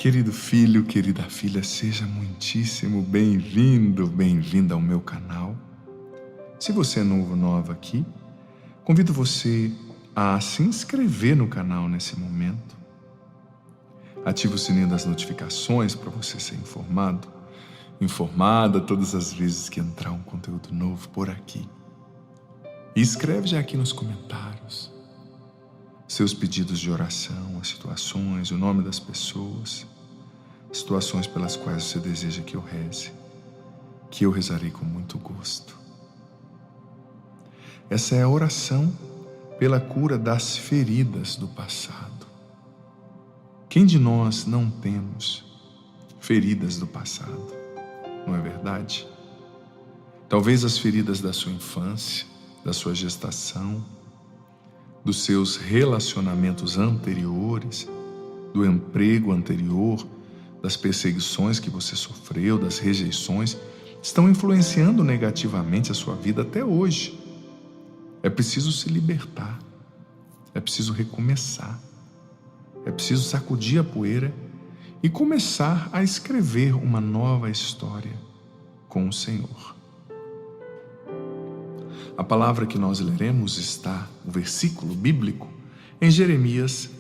Querido filho, querida filha, seja muitíssimo bem-vindo, bem-vinda ao meu canal. Se você é novo, nova aqui, convido você a se inscrever no canal nesse momento. Ative o sininho das notificações para você ser informada todas as vezes que entrar um conteúdo novo por aqui. E escreve já aqui nos comentários seus pedidos de oração, as situações, o nome das pessoas, situações pelas quais você deseja que eu reze, que eu rezarei com muito gosto. Essa é a oração pela cura das feridas do passado. Quem de nós não temos feridas do passado? Não é verdade? Talvez as feridas da sua infância, da sua gestação, dos seus relacionamentos anteriores, do emprego anterior, das perseguições que você sofreu, das rejeições, estão influenciando negativamente a sua vida até hoje. É preciso se libertar, é preciso recomeçar, é preciso sacudir a poeira e começar a escrever uma nova história com o Senhor. A palavra que nós leremos está, o versículo bíblico, em Jeremias,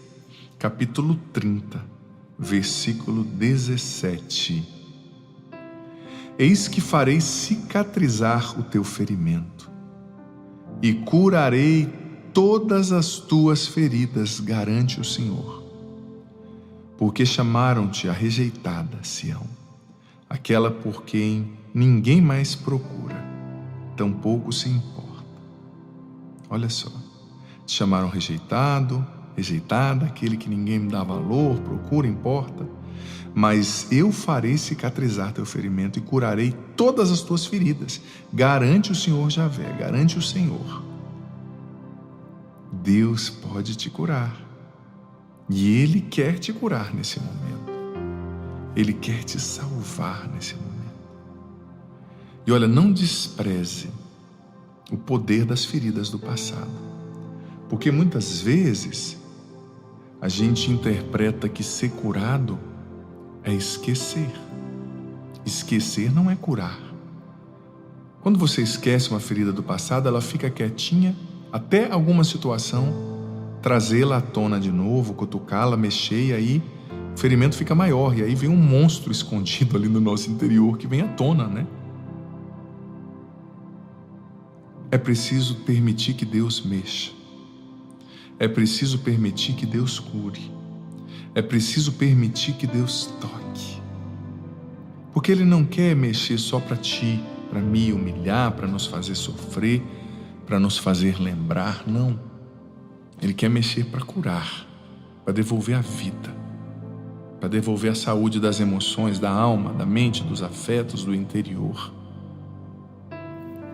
capítulo 30, versículo 17. Eis que farei cicatrizar o teu ferimento e curarei todas as tuas feridas, garante o Senhor. Porque chamaram-te a rejeitada, Sião, aquela por quem ninguém mais procura, tampouco se importa. Olha só, te chamaram rejeitado, rejeitada, aquele que ninguém dá valor, procura, importa, mas eu farei cicatrizar teu ferimento e curarei todas as tuas feridas, garante o Senhor Javé, garante o Senhor. Deus pode te curar, e Ele quer te curar nesse momento, Ele quer te salvar nesse momento. E olha, não despreze o poder das feridas do passado, porque muitas vezes a gente interpreta que ser curado é esquecer. Esquecer não é curar. Quando você esquece uma ferida do passado, ela fica quietinha até alguma situação trazê-la à tona de novo, cutucá-la, mexer, e aí o ferimento fica maior, e aí vem um monstro escondido ali no nosso interior que vem à tona, né? É preciso permitir que Deus mexa. É preciso permitir que Deus cure. É preciso permitir que Deus toque. Porque Ele não quer mexer só para ti, para me humilhar, para nos fazer sofrer, para nos fazer lembrar, não. Ele quer mexer para curar, para devolver a vida, para devolver a saúde das emoções, da alma, da mente, dos afetos, do interior.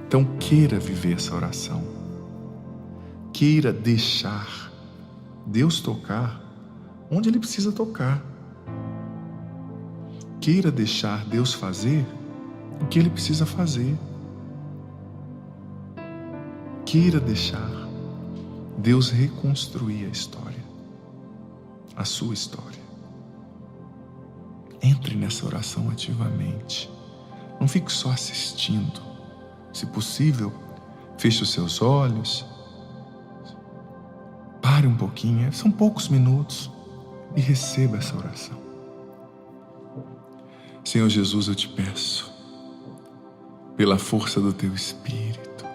Então queira viver essa oração, queira deixar Deus tocar onde Ele precisa tocar, queira deixar Deus fazer o que Ele precisa fazer, queira deixar Deus reconstruir a história, a sua história. Entre nessa oração ativamente, não fique só assistindo. Se possível, feche os seus olhos, pare um pouquinho, são poucos minutos, e receba essa oração. Senhor Jesus, eu te peço, pela força do teu Espírito,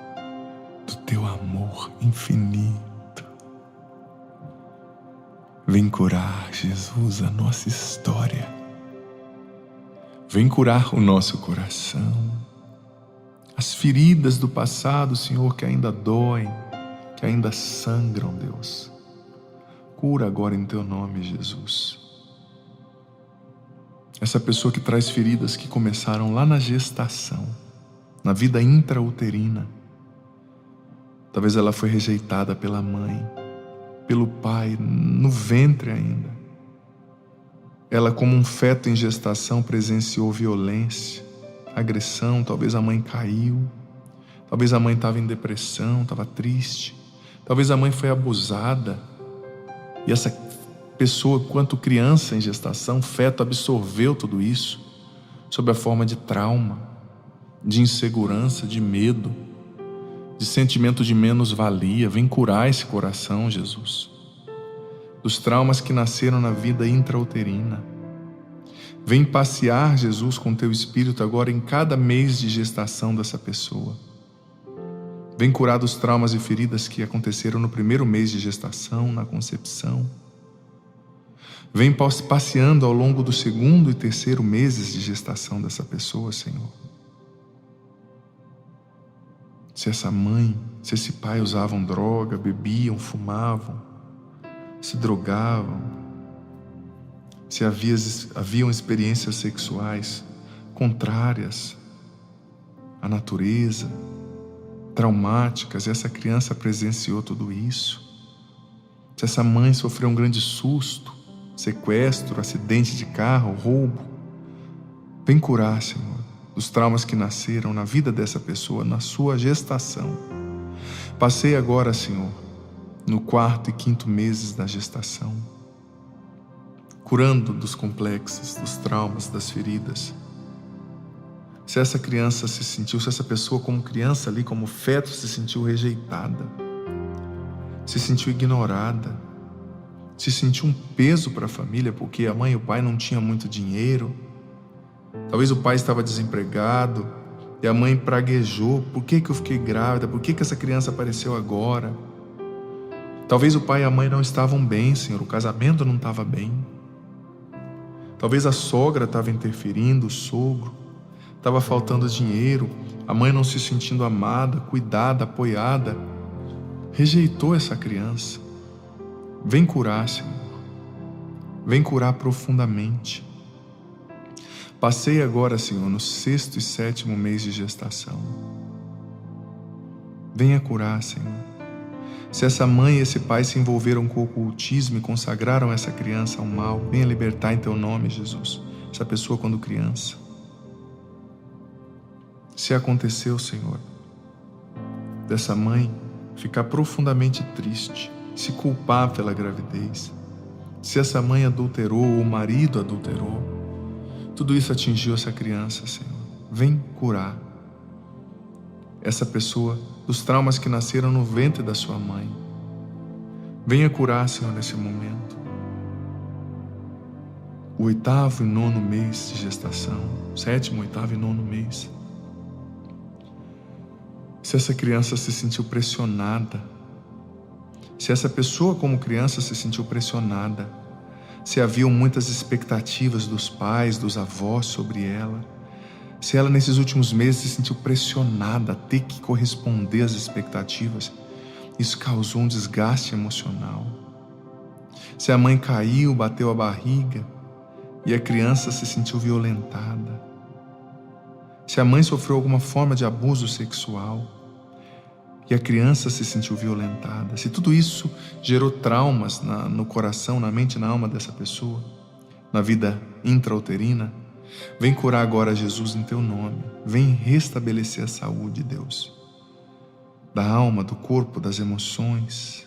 do teu amor infinito, vem curar, Jesus, a nossa história, vem curar o nosso coração, as feridas do passado, Senhor, que ainda doem, que ainda sangram, Deus. Cura agora em teu nome, Jesus. Essa pessoa que traz feridas que começaram lá na gestação, na vida intrauterina. Talvez ela foi rejeitada pela mãe, pelo pai, no ventre ainda. Ela, como um feto em gestação, presenciou violência, agressão. Talvez a mãe caiu, talvez a mãe estava em depressão, estava triste, talvez a mãe foi abusada, e essa pessoa, quanto criança em gestação, feto, absorveu tudo isso sob a forma de trauma, de insegurança, de medo, de sentimento de menos-valia. Vem curar esse coração, Jesus, dos traumas que nasceram na vida intrauterina. Vem passear, Jesus, com teu Espírito agora em cada mês de gestação dessa pessoa. Vem curar dos traumas e feridas que aconteceram no primeiro mês de gestação, na concepção. Vem passeando ao longo do segundo e terceiro meses de gestação dessa pessoa, Senhor. Se essa mãe, se esse pai usavam droga, bebiam, fumavam, se drogavam, se haviam experiências sexuais contrárias à natureza, traumáticas, e essa criança presenciou tudo isso. Se essa mãe sofreu um grande susto, sequestro, acidente de carro, roubo, vem curar, Senhor, dos traumas que nasceram na vida dessa pessoa, na sua gestação. Passei agora, Senhor, no 4º e 5º meses da gestação, curando dos complexos, dos traumas, das feridas. Se essa criança se sentiu, se essa pessoa como criança ali, como feto, se sentiu rejeitada, se sentiu ignorada, se sentiu um peso para a família porque a mãe e o pai não tinham muito dinheiro, talvez o pai estava desempregado e a mãe praguejou: por que eu fiquei grávida? Por que essa criança apareceu agora? Talvez o pai e a mãe não estavam bem, Senhor, o casamento não estava bem. Talvez a sogra estava interferindo, o sogro, estava faltando dinheiro, a mãe não se sentindo amada, cuidada, apoiada, rejeitou essa criança. Vem curar, Senhor. Vem curar profundamente. Passei agora, Senhor, no 6º e 7º mês de gestação. Venha curar, Senhor. Se essa mãe e esse pai se envolveram com o ocultismo e consagraram essa criança ao mal, venha libertar em teu nome, Jesus, essa pessoa quando criança. Se aconteceu, Senhor, dessa mãe ficar profundamente triste, se culpar pela gravidez, se essa mãe adulterou ou o marido adulterou, tudo isso atingiu essa criança, Senhor. Vem curar essa pessoa dos traumas que nasceram no ventre da sua mãe. Venha curar, Senhor, nesse momento. O 8º e 9º mês de gestação, 7º, 8º e 9º mês. Se essa criança se sentiu pressionada, se essa pessoa como criança se sentiu pressionada, se haviam muitas expectativas dos pais, dos avós sobre ela, se ela nesses últimos meses se sentiu pressionada a ter que corresponder às expectativas, isso causou um desgaste emocional. Se a mãe caiu, bateu a barriga e a criança se sentiu violentada, se a mãe sofreu alguma forma de abuso sexual e a criança se sentiu violentada, se tudo isso gerou traumas no coração, na mente e na alma dessa pessoa, na vida intrauterina, vem curar agora, Jesus, em teu nome. Vem restabelecer a saúde, Deus, da alma, do corpo, das emoções.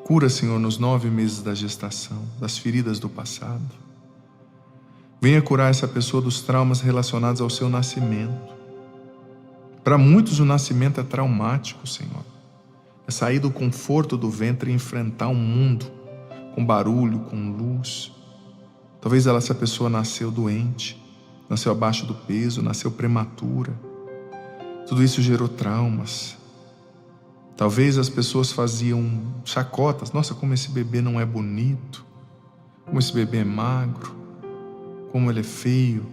Cura, Senhor, nos 9 meses da gestação, das feridas do passado. Venha curar essa pessoa dos traumas relacionados ao seu nascimento. Para muitos o nascimento é traumático, Senhor. É sair do conforto do ventre e enfrentar um mundo com barulho, com luz. Talvez essa pessoa nasceu doente, nasceu abaixo do peso, nasceu prematura. Tudo isso gerou traumas. Talvez as pessoas faziam chacotas: nossa, como esse bebê não é bonito, como esse bebê é magro, como ele é feio,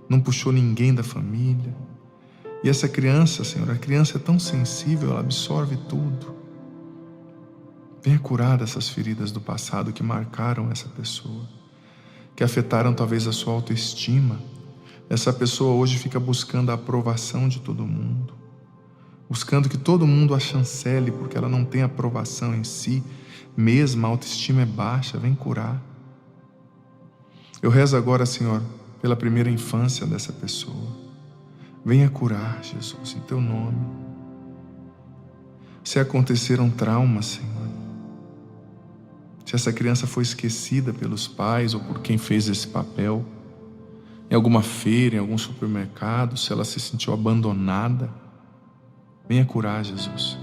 não puxou ninguém da família. E essa criança, Senhor, a criança é tão sensível, ela absorve tudo. Venha curar dessas feridas do passado que marcaram essa pessoa, que afetaram talvez a sua autoestima. Essa pessoa hoje fica buscando a aprovação de todo mundo, buscando que todo mundo a chancele, porque ela não tem aprovação em si mesma, a autoestima é baixa. Vem curar. Eu rezo agora, Senhor, pela primeira infância dessa pessoa. Venha curar, Jesus, em teu nome. Se aconteceram traumas, Senhor, Se essa criança foi esquecida pelos pais ou por quem fez esse papel, em alguma feira, em algum supermercado, se ela se sentiu abandonada, venha curar, Jesus.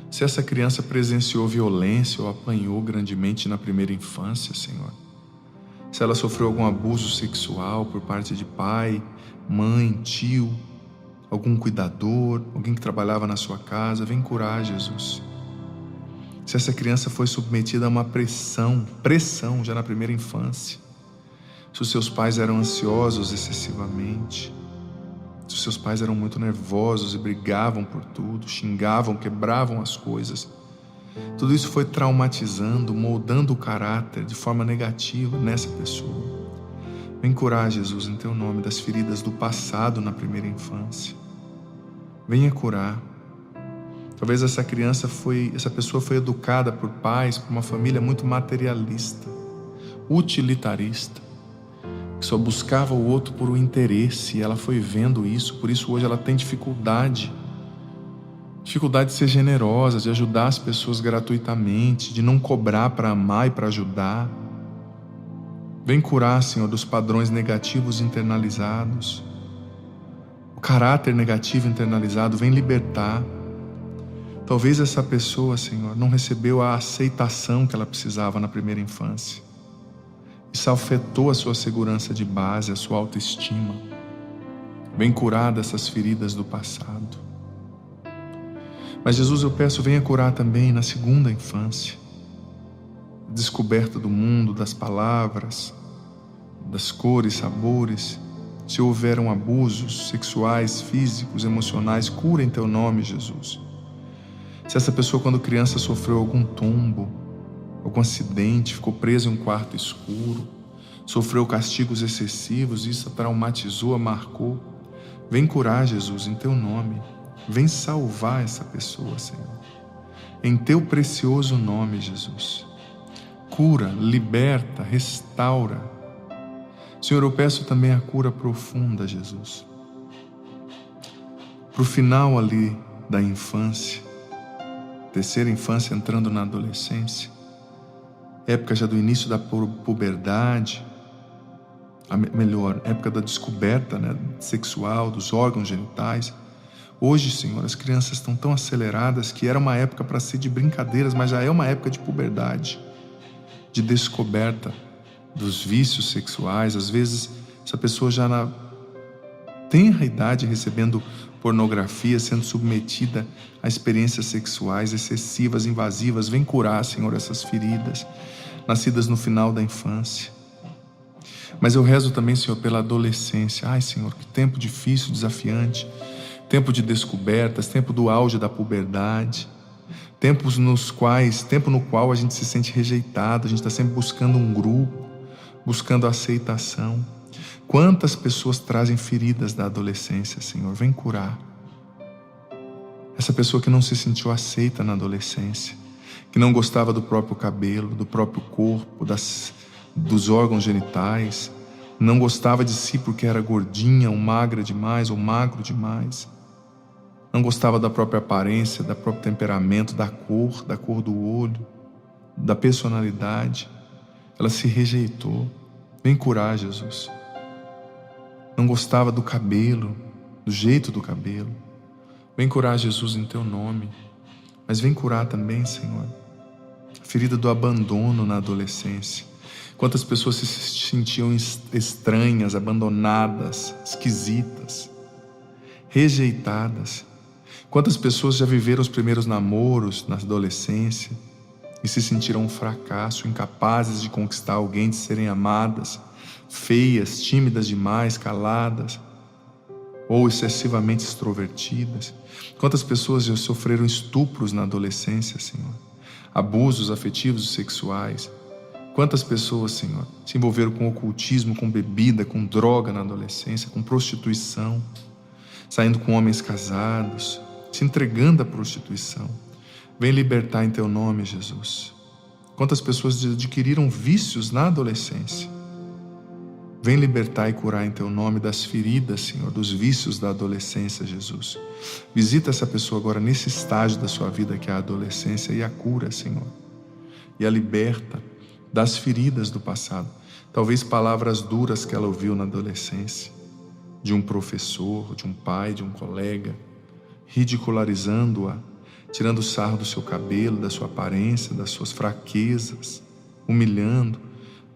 Se essa criança presenciou violência ou apanhou grandemente na primeira infância, Senhor, se ela sofreu algum abuso sexual por parte de pai, mãe, tio, algum cuidador, alguém que trabalhava na sua casa, vem curar, Jesus. Se essa criança foi submetida a uma pressão já na primeira infância, se os seus pais eram ansiosos excessivamente, se os seus pais eram muito nervosos e brigavam por tudo, xingavam, quebravam as coisas, tudo isso foi traumatizando, moldando o caráter de forma negativa nessa pessoa. Vem curar, Jesus, em teu nome, das feridas do passado na primeira infância. Venha curar. Talvez essa pessoa foi educada por pais, por uma família muito materialista, utilitarista, que só buscava o outro por um interesse, e ela foi vendo isso, por isso hoje ela tem dificuldade de ser generosa, de ajudar as pessoas gratuitamente, de não cobrar para amar e para ajudar. Vem curar, Senhor, dos padrões negativos internalizados, o caráter negativo internalizado, vem libertar. Talvez essa pessoa, Senhor, não recebeu a aceitação que ela precisava na primeira infância. Isso afetou a sua segurança de base, a sua autoestima. Vem curar dessas feridas do passado. Mas Jesus, eu peço, venha curar também na segunda infância. Descoberta do mundo, das palavras, das cores, sabores. Se houveram abusos sexuais, físicos, emocionais, cura em teu nome, Jesus. Se essa pessoa, quando criança, sofreu algum tombo, algum acidente, ficou presa em um quarto escuro, sofreu castigos excessivos, isso a traumatizou, a marcou, vem curar, Jesus, em teu nome. Vem salvar essa pessoa, Senhor. Em teu precioso nome, Jesus. Cura, liberta, restaura. Senhor, eu peço também a cura profunda, Jesus. Para o final ali da infância, terceira infância entrando na adolescência, época já do início da puberdade, época da descoberta, sexual, dos órgãos genitais. Hoje, Senhor, as crianças estão tão aceleradas que era uma época para ser de brincadeiras, mas já é uma época de puberdade, de descoberta dos vícios sexuais. Às vezes, essa pessoa já na tenra idade recebendo pornografia, sendo submetida a experiências sexuais excessivas, invasivas. Vem curar, Senhor, essas feridas nascidas no final da infância. Mas eu rezo também, Senhor, pela adolescência. Ai, Senhor, que tempo difícil, desafiante, tempo de descobertas, tempo do auge da puberdade, tempo no qual a gente se sente rejeitado, a gente está sempre buscando um grupo, buscando aceitação. Quantas pessoas trazem feridas da adolescência, Senhor? Vem curar. Essa pessoa que não se sentiu aceita na adolescência, que não gostava do próprio cabelo, do próprio corpo, dos órgãos genitais, não gostava de si porque era gordinha ou magra demais ou magro demais, não gostava da própria aparência, do próprio temperamento, da cor do olho, da personalidade. Ela se rejeitou. Vem curar, Jesus. Não gostava do cabelo, do jeito do cabelo. Vem curar, Jesus, em teu nome. Mas vem curar também, Senhor, a ferida do abandono na adolescência. Quantas pessoas se sentiam estranhas, abandonadas, esquisitas, rejeitadas. Quantas pessoas já viveram os primeiros namoros na adolescência e se sentiram um fracasso, incapazes de conquistar alguém, de serem amadas, feias, tímidas demais, caladas ou excessivamente extrovertidas. Quantas pessoas já sofreram estupros na adolescência, Senhor, abusos afetivos e sexuais. Quantas pessoas, Senhor, se envolveram com ocultismo, com bebida, com droga na adolescência, com prostituição, saindo com homens casados, se entregando à prostituição. Vem libertar em teu nome, Jesus. Quantas pessoas adquiriram vícios na adolescência. Vem libertar e curar em teu nome das feridas, Senhor, dos vícios da adolescência, Jesus. Visita essa pessoa agora nesse estágio da sua vida que é a adolescência e a cura, Senhor. e a liberta das feridas do passado. Talvez palavras duras que ela ouviu na adolescência, de um professor, de um pai, de um colega, ridicularizando-a, tirando sarro do seu cabelo, da sua aparência, das suas fraquezas, humilhando,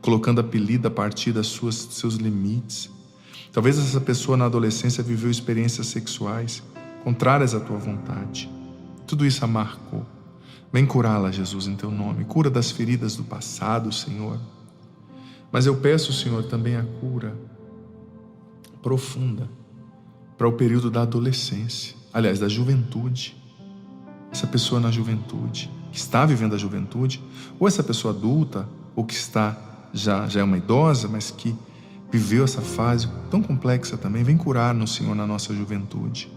colocando apelido a partir dos seus limites. Talvez essa pessoa na adolescência viveu experiências sexuais contrárias à tua vontade. Tudo isso a marcou. Vem curá-la, Jesus, em teu nome. Cura das feridas do passado, Senhor. Mas eu peço, Senhor, também a cura profunda para o período da adolescência, aliás, da juventude. Essa pessoa na juventude, que está vivendo a juventude, ou essa pessoa adulta, ou que já é uma idosa, mas que viveu essa fase tão complexa também, vem curar-nos, Senhor, na nossa juventude.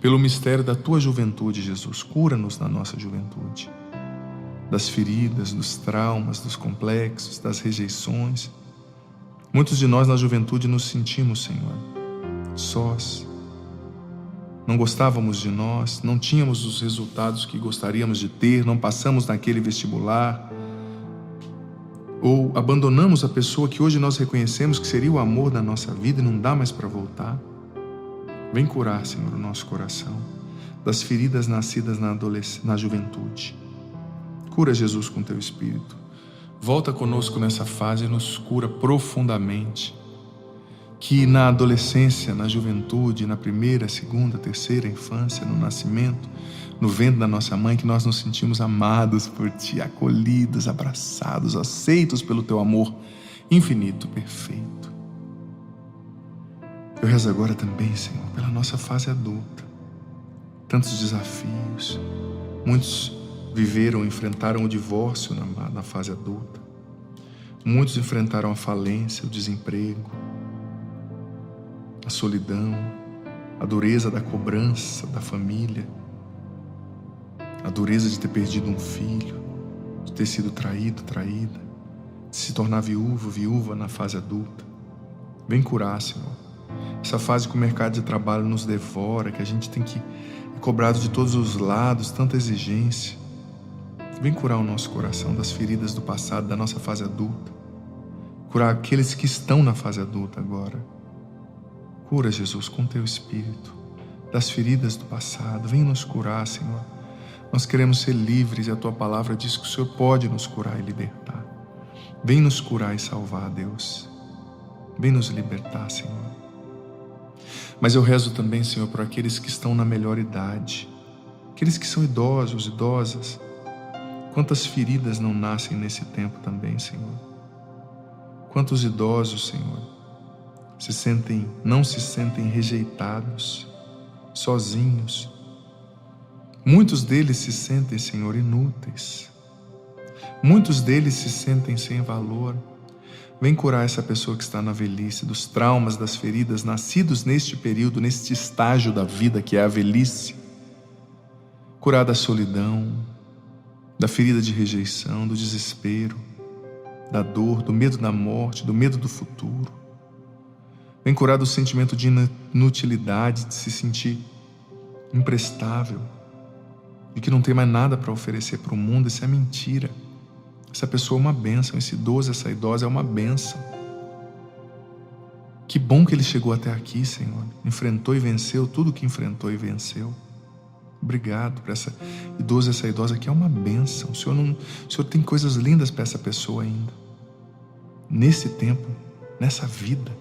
Pelo mistério da tua juventude, Jesus, cura-nos na nossa juventude, das feridas, dos traumas, dos complexos, das rejeições. Muitos de nós na juventude nos sentimos, Senhor, sós. Não gostávamos de nós, não tínhamos os resultados que gostaríamos de ter, não passamos naquele vestibular, ou abandonamos a pessoa que hoje nós reconhecemos que seria o amor da nossa vida e não dá mais para voltar. Vem curar, Senhor, o nosso coração das feridas nascidas na juventude. Cura, Jesus, com teu Espírito. Volta conosco nessa fase e nos cura profundamente. Que na adolescência, na juventude, na primeira, segunda, terceira infância, no nascimento, no ventre da nossa mãe, que nós nos sentimos amados por Ti, acolhidos, abraçados, aceitos pelo Teu amor infinito, perfeito. Eu rezo agora também, Senhor, pela nossa fase adulta. Tantos desafios, muitos viveram, enfrentaram o divórcio na fase adulta. Muitos enfrentaram a falência, o desemprego, a solidão, a dureza da cobrança da família, a dureza de ter perdido um filho, de ter sido traído, traída, de se tornar viúvo, viúva na fase adulta. Vem curar, Senhor, essa fase que o mercado de trabalho nos devora, que a gente tem que ir cobrado de todos os lados, tanta exigência. Vem curar o nosso coração das feridas do passado, da nossa fase adulta. Curar aqueles que estão na fase adulta agora. Cura, Jesus, com teu Espírito, das feridas do passado. Vem nos curar, Senhor. Nós queremos ser livres e a tua palavra diz que o Senhor pode nos curar e libertar. Vem nos curar e salvar, Deus. Vem nos libertar, Senhor. Mas eu rezo também, Senhor, por aqueles que estão na melhor idade, aqueles que são idosos, idosas. Quantas feridas não nascem nesse tempo também, Senhor? Quantos idosos, Senhor, não se sentem rejeitados, sozinhos. Muitos deles se sentem, Senhor, inúteis. Muitos deles se sentem sem valor. Vem curar essa pessoa que está na velhice, dos traumas, das feridas, nascidos neste período, neste estágio da vida que é a velhice. Curar da solidão, da ferida de rejeição, do desespero, da dor, do medo da morte, do medo do futuro. Vem curar do sentimento de inutilidade, de se sentir imprestável, de que não tem mais nada para oferecer para o mundo. Isso é mentira. Essa pessoa é uma bênção, esse idoso, essa idosa é uma bênção. Que bom que ele chegou até aqui, Senhor. Enfrentou e venceu tudo que enfrentou e venceu. Obrigado por essa idosa, essa idosa que é uma bênção. O Senhor tem coisas lindas para essa pessoa ainda. Nesse tempo, nessa vida.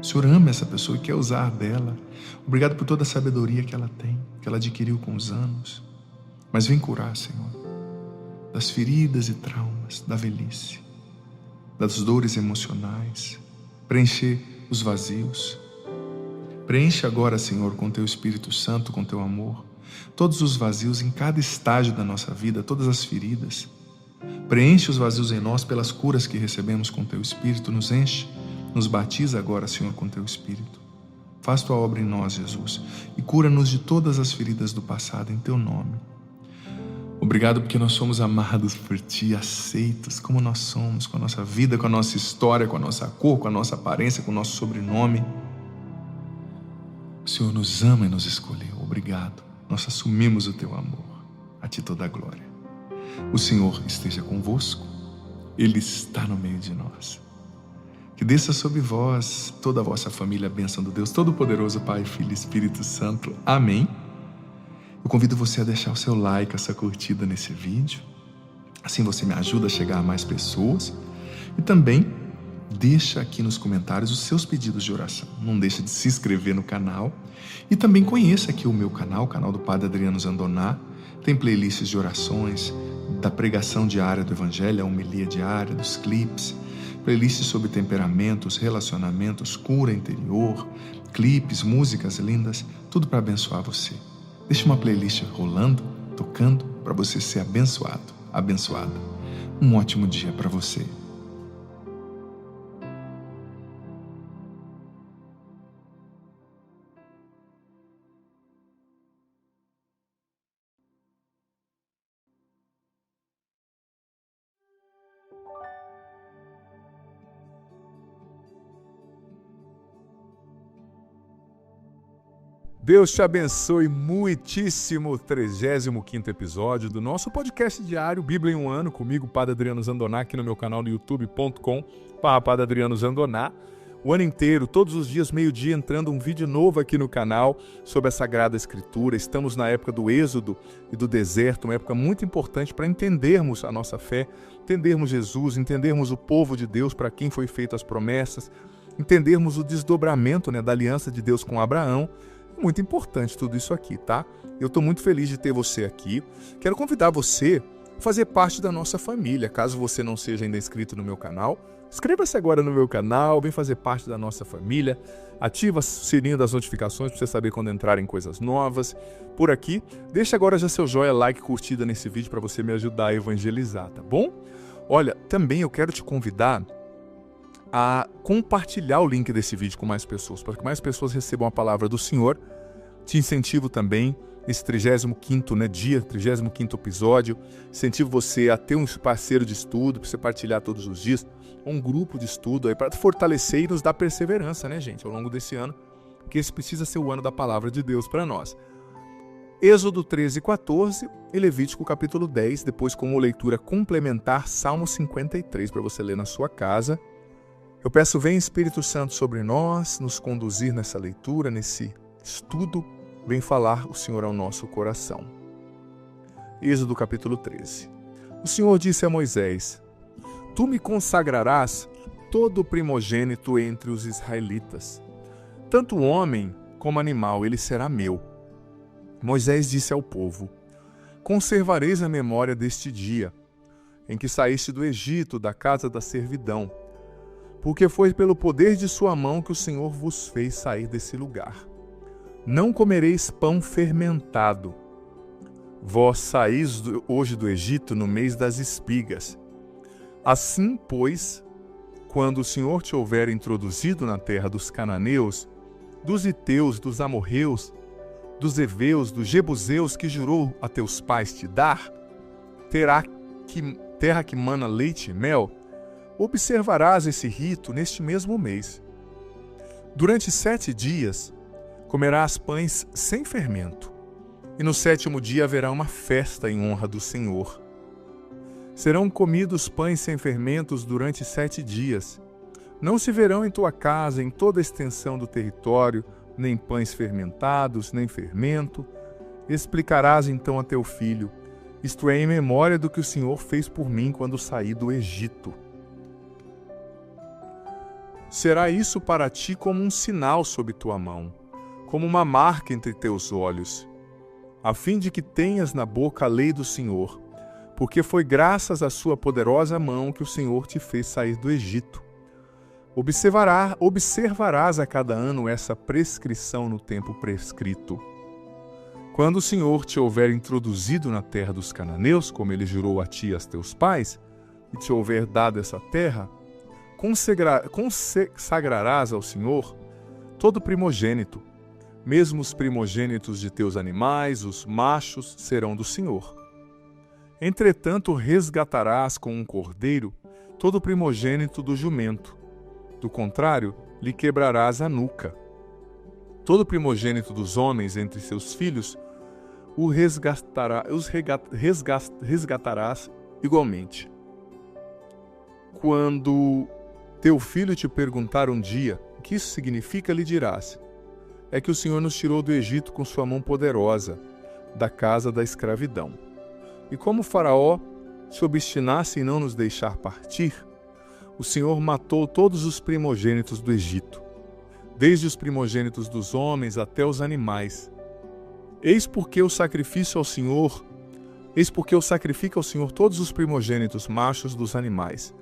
O Senhor ama essa pessoa e quer usar dela. Obrigado por toda a sabedoria que ela tem, que ela adquiriu com os anos. Mas vem curar, Senhor, das feridas e traumas da velhice, das dores emocionais, preencher os vazios. Preenche agora, Senhor, com teu Espírito Santo, com teu amor, todos os vazios em cada estágio da nossa vida, todas as feridas. Preenche os vazios em nós pelas curas que recebemos com teu Espírito. Nos enche, nos batiza agora, Senhor, com teu Espírito. Faz tua obra em nós, Jesus, e cura-nos de todas as feridas do passado, em teu nome. Obrigado porque nós somos amados por Ti, aceitos como nós somos, com a nossa vida, com a nossa história, com a nossa cor, com a nossa aparência, com o nosso sobrenome. O Senhor nos ama e nos escolheu. Obrigado. Nós assumimos o Teu amor. A Ti toda a glória. O Senhor esteja convosco, Ele está no meio de nós. Que desça sobre vós, toda a vossa família, a bênção do Deus Todo-Poderoso, Pai, Filho e Espírito Santo. Amém. Eu convido você a deixar o seu like, a sua curtida nesse vídeo. Assim você me ajuda a chegar a mais pessoas. E também deixa aqui nos comentários os seus pedidos de oração. Não deixa de se inscrever no canal. E também conheça aqui o meu canal, o canal do Padre Adriano Zandoná. Tem playlists de orações, da pregação diária do Evangelho, a homilia diária, dos clipes, playlists sobre temperamentos, relacionamentos, cura interior, clipes, músicas lindas, tudo para abençoar você. Deixa uma playlist rolando, tocando, para você ser abençoado, abençoada. Um ótimo dia para você. Deus te abençoe muitíssimo. 35º episódio do nosso podcast diário Bíblia em um Ano, comigo, Padre Adriano Zandoná, aqui no meu canal no youtube.com/Padre Adriano Zandoná. O ano inteiro, todos os dias, meio-dia, entrando um vídeo novo aqui no canal sobre a Sagrada Escritura. Estamos na época do Êxodo e do deserto, uma época muito importante para entendermos a nossa fé, entendermos Jesus, entendermos o povo de Deus para quem foi feito as promessas, entendermos o desdobramento, da aliança de Deus com Abraão. Muito importante tudo isso aqui, tá? Eu estou muito feliz de ter você aqui. Quero convidar você a fazer parte da nossa família. Caso você não seja ainda inscrito no meu canal, inscreva-se agora no meu canal, vem fazer parte da nossa família. Ativa o sininho das notificações para você saber quando entrarem coisas novas por aqui. Deixa agora já seu joinha, like, curtida nesse vídeo para você me ajudar a evangelizar, tá bom? Olha, também eu quero te convidar a compartilhar o link desse vídeo com mais pessoas, para que mais pessoas recebam a palavra do Senhor. Te incentivo também, nesse 35º episódio, incentivo você a ter um parceiro de estudo, para você partilhar todos os dias, um grupo de estudo aí para fortalecer e nos dar perseverança, gente, ao longo desse ano, porque esse precisa ser o ano da palavra de Deus para nós. Êxodo 13:14 e Levítico capítulo 10, depois como leitura complementar, Salmo 53, para você ler na sua casa. Eu peço, vem Espírito Santo sobre nós, nos conduzir nessa leitura, nesse estudo, vem falar o Senhor ao nosso coração. Êxodo capítulo 13. O Senhor disse a Moisés: Tu me consagrarás todo o primogênito entre os israelitas. Tanto homem como animal, ele será meu. Moisés disse ao povo: Conservareis a memória deste dia, em que saíste do Egito, da casa da servidão, porque foi pelo poder de sua mão que o Senhor vos fez sair desse lugar. Não comereis pão fermentado. Vós saís hoje do Egito no mês das espigas. Assim, pois, quando o Senhor te houver introduzido na terra dos cananeus, dos heteus, dos amorreus, dos heveus, dos jebuseus, que jurou a teus pais te dar, terra que mana leite e mel, observarás esse rito neste mesmo mês. Durante 7 dias comerás pães sem fermento, e no 7º dia haverá uma festa em honra do Senhor. Serão comidos pães sem fermentos durante 7 dias. Não se verão em tua casa, em toda a extensão do território, nem pães fermentados, nem fermento. Explicarás então a teu filho, isto é, em memória do que o Senhor fez por mim quando saí do Egito. Será isso para ti como um sinal sob tua mão, como uma marca entre teus olhos, a fim de que tenhas na boca a lei do Senhor, porque foi graças à sua poderosa mão que o Senhor te fez sair do Egito. Observarás a cada ano essa prescrição no tempo prescrito. Quando o Senhor te houver introduzido na terra dos cananeus, como ele jurou a ti e a teus pais, e te houver dado essa terra, consagrarás ao Senhor todo primogênito, mesmo os primogênitos de teus animais, os machos, serão do Senhor. Entretanto, resgatarás com um cordeiro todo primogênito do jumento. Do contrário, lhe quebrarás a nuca. Todo primogênito dos homens entre seus filhos resgatarás igualmente. Quando teu filho te perguntar um dia o que isso significa, lhe dirás: é que o Senhor nos tirou do Egito com sua mão poderosa, da casa da escravidão. E como Faraó se obstinasse em não nos deixar partir, o Senhor matou todos os primogênitos do Egito, desde os primogênitos dos homens até os animais. Eis porque eu sacrifico ao Senhor todos os primogênitos machos dos animais,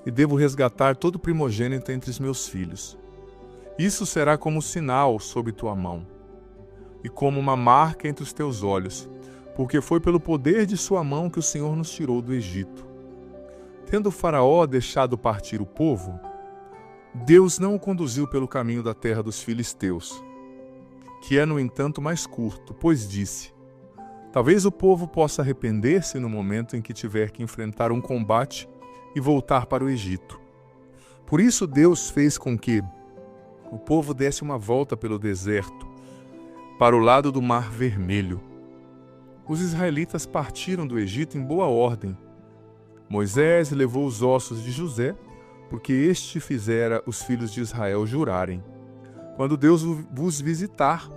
e devo resgatar todo primogênito entre os meus filhos. Isso será como sinal sob tua mão, e como uma marca entre os teus olhos, porque foi pelo poder de sua mão que o Senhor nos tirou do Egito. Tendo o Faraó deixado partir o povo, Deus não o conduziu pelo caminho da terra dos filisteus, que é, no entanto, mais curto, pois disse: talvez o povo possa arrepender-se no momento em que tiver que enfrentar um combate e voltar para o Egito. Por isso Deus fez com que o povo desse uma volta pelo deserto, para o lado do Mar Vermelho. Os israelitas partiram do Egito em boa ordem. Moisés levou os ossos de José, porque este fizera os filhos de Israel jurarem: quando Deus vos visitar,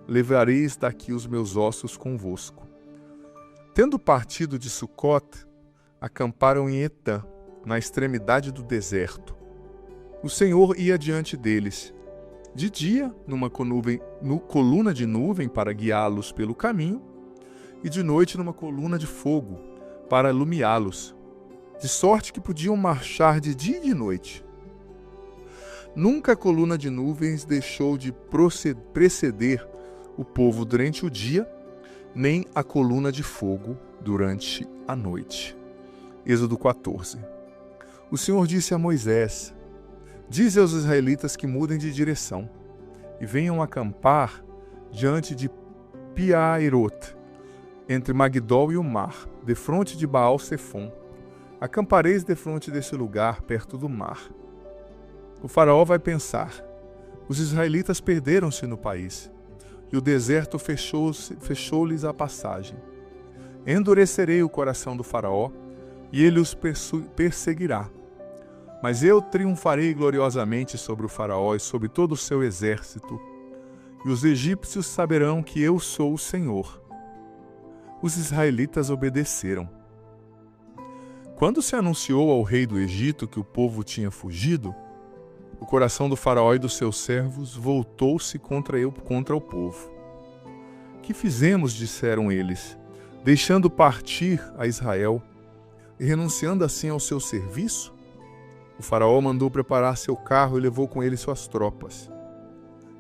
levareis daqui os meus ossos convosco. Tendo partido de Sucote, acamparam em Etã, na extremidade do deserto. O Senhor ia diante deles, de dia numa coluna de nuvem para guiá-los pelo caminho, e de noite numa coluna de fogo para iluminá-los, de sorte que podiam marchar de dia e de noite. Nunca a coluna de nuvens deixou de preceder o povo durante o dia, nem a coluna de fogo durante a noite. Êxodo 14. O Senhor disse a Moisés: dize aos israelitas que mudem de direção e venham acampar diante de Piairot, entre Magdol e o mar, defronte de Baal-Sefom. Acampareis defronte desse lugar, perto do mar. O faraó vai pensar: os israelitas perderam-se no país, e o deserto fechou-lhes a passagem. Endurecerei o coração do faraó, e ele os perseguirá. Mas eu triunfarei gloriosamente sobre o faraó e sobre todo o seu exército, e os egípcios saberão que eu sou o Senhor. Os israelitas obedeceram. Quando se anunciou ao rei do Egito que o povo tinha fugido, o coração do faraó e dos seus servos voltou-se contra o povo. Que fizemos, disseram eles, deixando partir a Israel e renunciando assim ao seu serviço? O faraó mandou preparar seu carro e levou com ele suas tropas.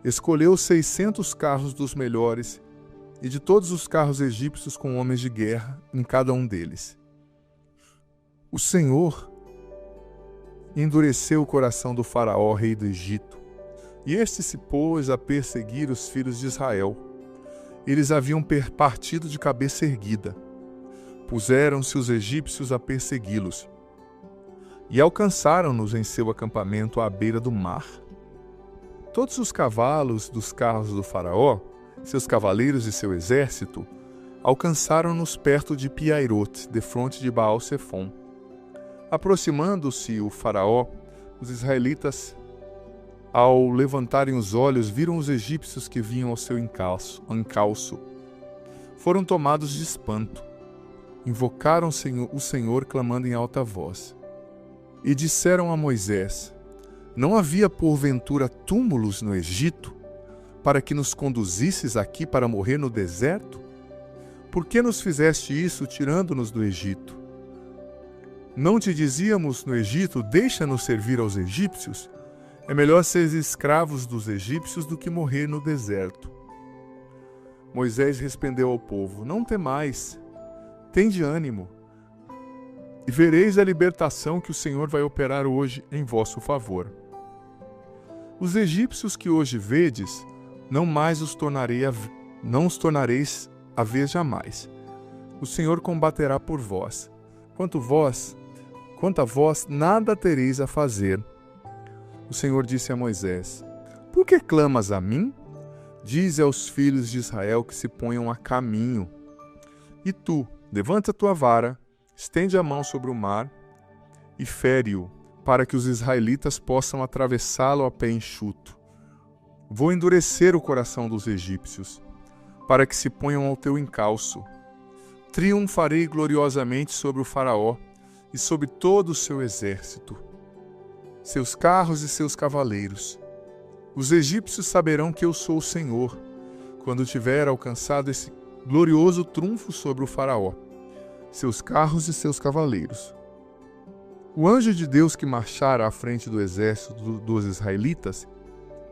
Escolheu 600 carros dos melhores e de todos os carros egípcios com homens de guerra em cada um deles. O Senhor endureceu o coração do faraó, rei do Egito, e este se pôs a perseguir os filhos de Israel. Eles haviam partido de cabeça erguida. Puseram-se os egípcios a persegui-los, e alcançaram-nos em seu acampamento à beira do mar. Todos os cavalos dos carros do faraó, seus cavaleiros e seu exército, alcançaram-nos perto de Piairot, defronte de Baal-Sefom. Aproximando-se o faraó, os israelitas, ao levantarem os olhos, viram os egípcios que vinham ao seu encalço. Foram tomados de espanto. Invocaram o Senhor, clamando em alta voz. E disseram a Moisés: não havia porventura túmulos no Egito, para que nos conduzisses aqui para morrer no deserto? Por que nos fizeste isso, tirando-nos do Egito? Não te dizíamos no Egito: deixa-nos servir aos egípcios? É melhor seres escravos dos egípcios do que morrer no deserto. Moisés respondeu ao povo: não temais, tende ânimo, e vereis a libertação que o Senhor vai operar hoje em vosso favor. Os egípcios que hoje vedes, não os tornareis a ver jamais. O Senhor combaterá por vós. Quanto a vós, nada tereis a fazer. O Senhor disse a Moisés: por que clamas a mim? Dize aos filhos de Israel que se ponham a caminho. E tu, levanta a tua vara, estende a mão sobre o mar e fere-o, para que os israelitas possam atravessá-lo a pé enxuto. Vou endurecer o coração dos egípcios, para que se ponham ao teu encalço. Triunfarei gloriosamente sobre o faraó e sobre todo o seu exército, seus carros e seus cavaleiros. Os egípcios saberão que eu sou o Senhor, quando tiver alcançado esse glorioso trunfo sobre o faraó, seus carros e seus cavaleiros. O anjo de Deus que marchara à frente do exército dos israelitas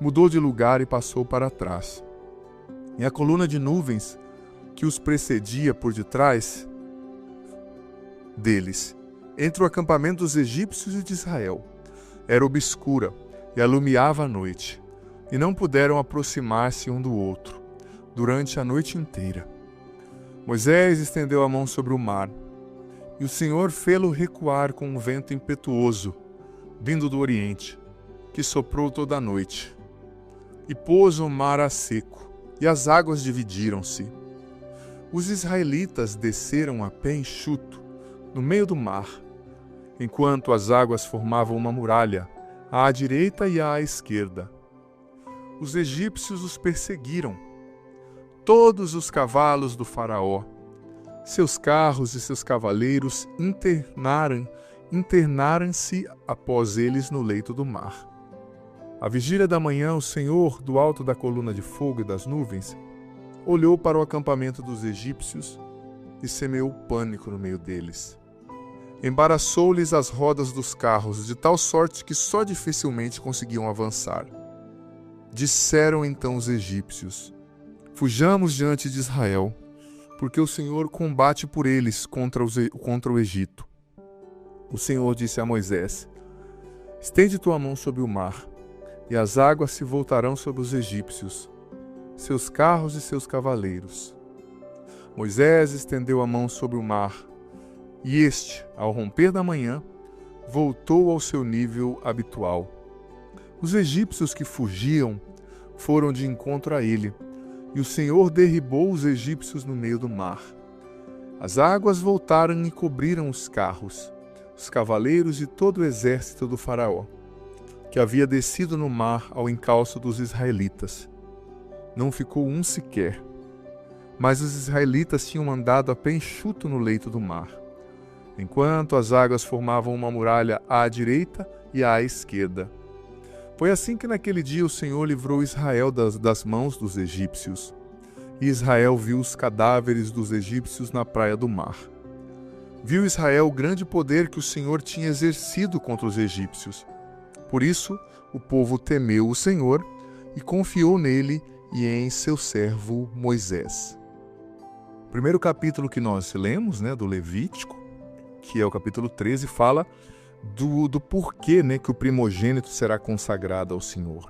mudou de lugar e passou para trás. E a coluna de nuvens que os precedia por detrás deles, entre o acampamento dos egípcios e de Israel, era obscura e alumiava a noite, e não puderam aproximar-se um do outro durante a noite inteira. Moisés estendeu a mão sobre o mar, e o Senhor fê-lo recuar com um vento impetuoso, vindo do oriente, que soprou toda a noite, e pôs o mar a seco, e as águas dividiram-se. Os israelitas desceram a pé enxuto, no meio do mar, enquanto as águas formavam uma muralha, à direita e à esquerda. Os egípcios os perseguiram, todos os cavalos do faraó, seus carros e seus cavaleiros internaram-se após eles no leito do mar. À vigília da manhã, o Senhor, do alto da coluna de fogo e das nuvens, olhou para o acampamento dos egípcios e semeou pânico no meio deles. Embaraçou-lhes as rodas dos carros, de tal sorte que só dificilmente conseguiam avançar. Disseram então os egípcios: fujamos diante de Israel, porque o Senhor combate por eles contra o Egito. O Senhor disse a Moisés: estende tua mão sobre o mar, e as águas se voltarão sobre os egípcios, seus carros e seus cavaleiros. Moisés estendeu a mão sobre o mar, e este, ao romper da manhã, voltou ao seu nível habitual. Os egípcios que fugiam foram de encontro a ele, e o Senhor derribou os egípcios no meio do mar. As águas voltaram e cobriram os carros, os cavaleiros e todo o exército do faraó, que havia descido no mar ao encalço dos israelitas. Não ficou um sequer, mas os israelitas tinham andado a pé enxuto no leito do mar, enquanto as águas formavam uma muralha à direita e à esquerda. Foi assim que naquele dia o Senhor livrou Israel das mãos dos egípcios, e Israel viu os cadáveres dos egípcios na praia do mar. Viu Israel o grande poder que o Senhor tinha exercido contra os egípcios. Por isso, o povo temeu o Senhor e confiou nele e em seu servo Moisés. O primeiro capítulo que nós lemos, do Levítico, que é o capítulo 13, fala do porquê, que o primogênito será consagrado ao Senhor.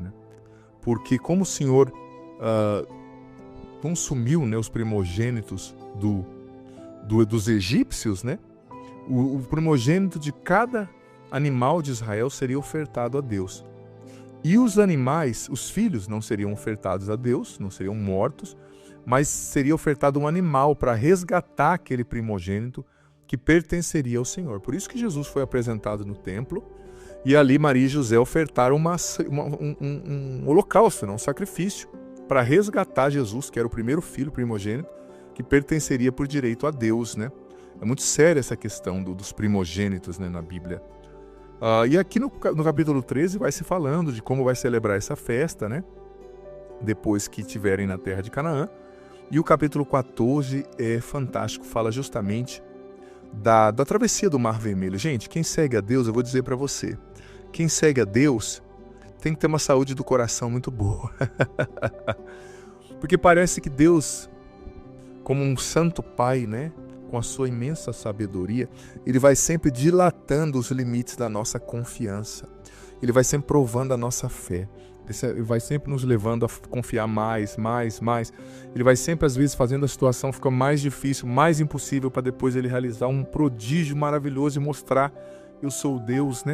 Porque como o Senhor consumiu os primogênitos dos egípcios, o primogênito de cada animal de Israel seria ofertado a Deus. E os animais, os filhos, não seriam ofertados a Deus, não seriam mortos, mas seria ofertado um animal para resgatar aquele primogênito que pertenceria ao Senhor. Por isso que Jesus foi apresentado no templo, e ali Maria e José ofertaram um holocausto, um sacrifício, para resgatar Jesus, que era o primeiro filho primogênito, que pertenceria por direito a Deus. É muito séria essa questão dos primogênitos na Bíblia. E aqui no capítulo 13 vai se falando de como vai celebrar essa festa, depois que estiverem na terra de Canaã. E o capítulo 14 é fantástico, fala justamente da travessia do Mar Vermelho. Gente, quem segue a Deus, eu vou dizer para você, quem segue a Deus tem que ter uma saúde do coração muito boa. Porque parece que Deus, como um santo pai, com a sua imensa sabedoria, ele vai sempre dilatando os limites da nossa confiança. Ele vai sempre provando a nossa fé. Ele vai sempre nos levando a confiar mais. Ele vai sempre, às vezes, fazendo a situação ficar mais difícil, mais impossível, para depois ele realizar um prodígio maravilhoso e mostrar: eu sou Deus,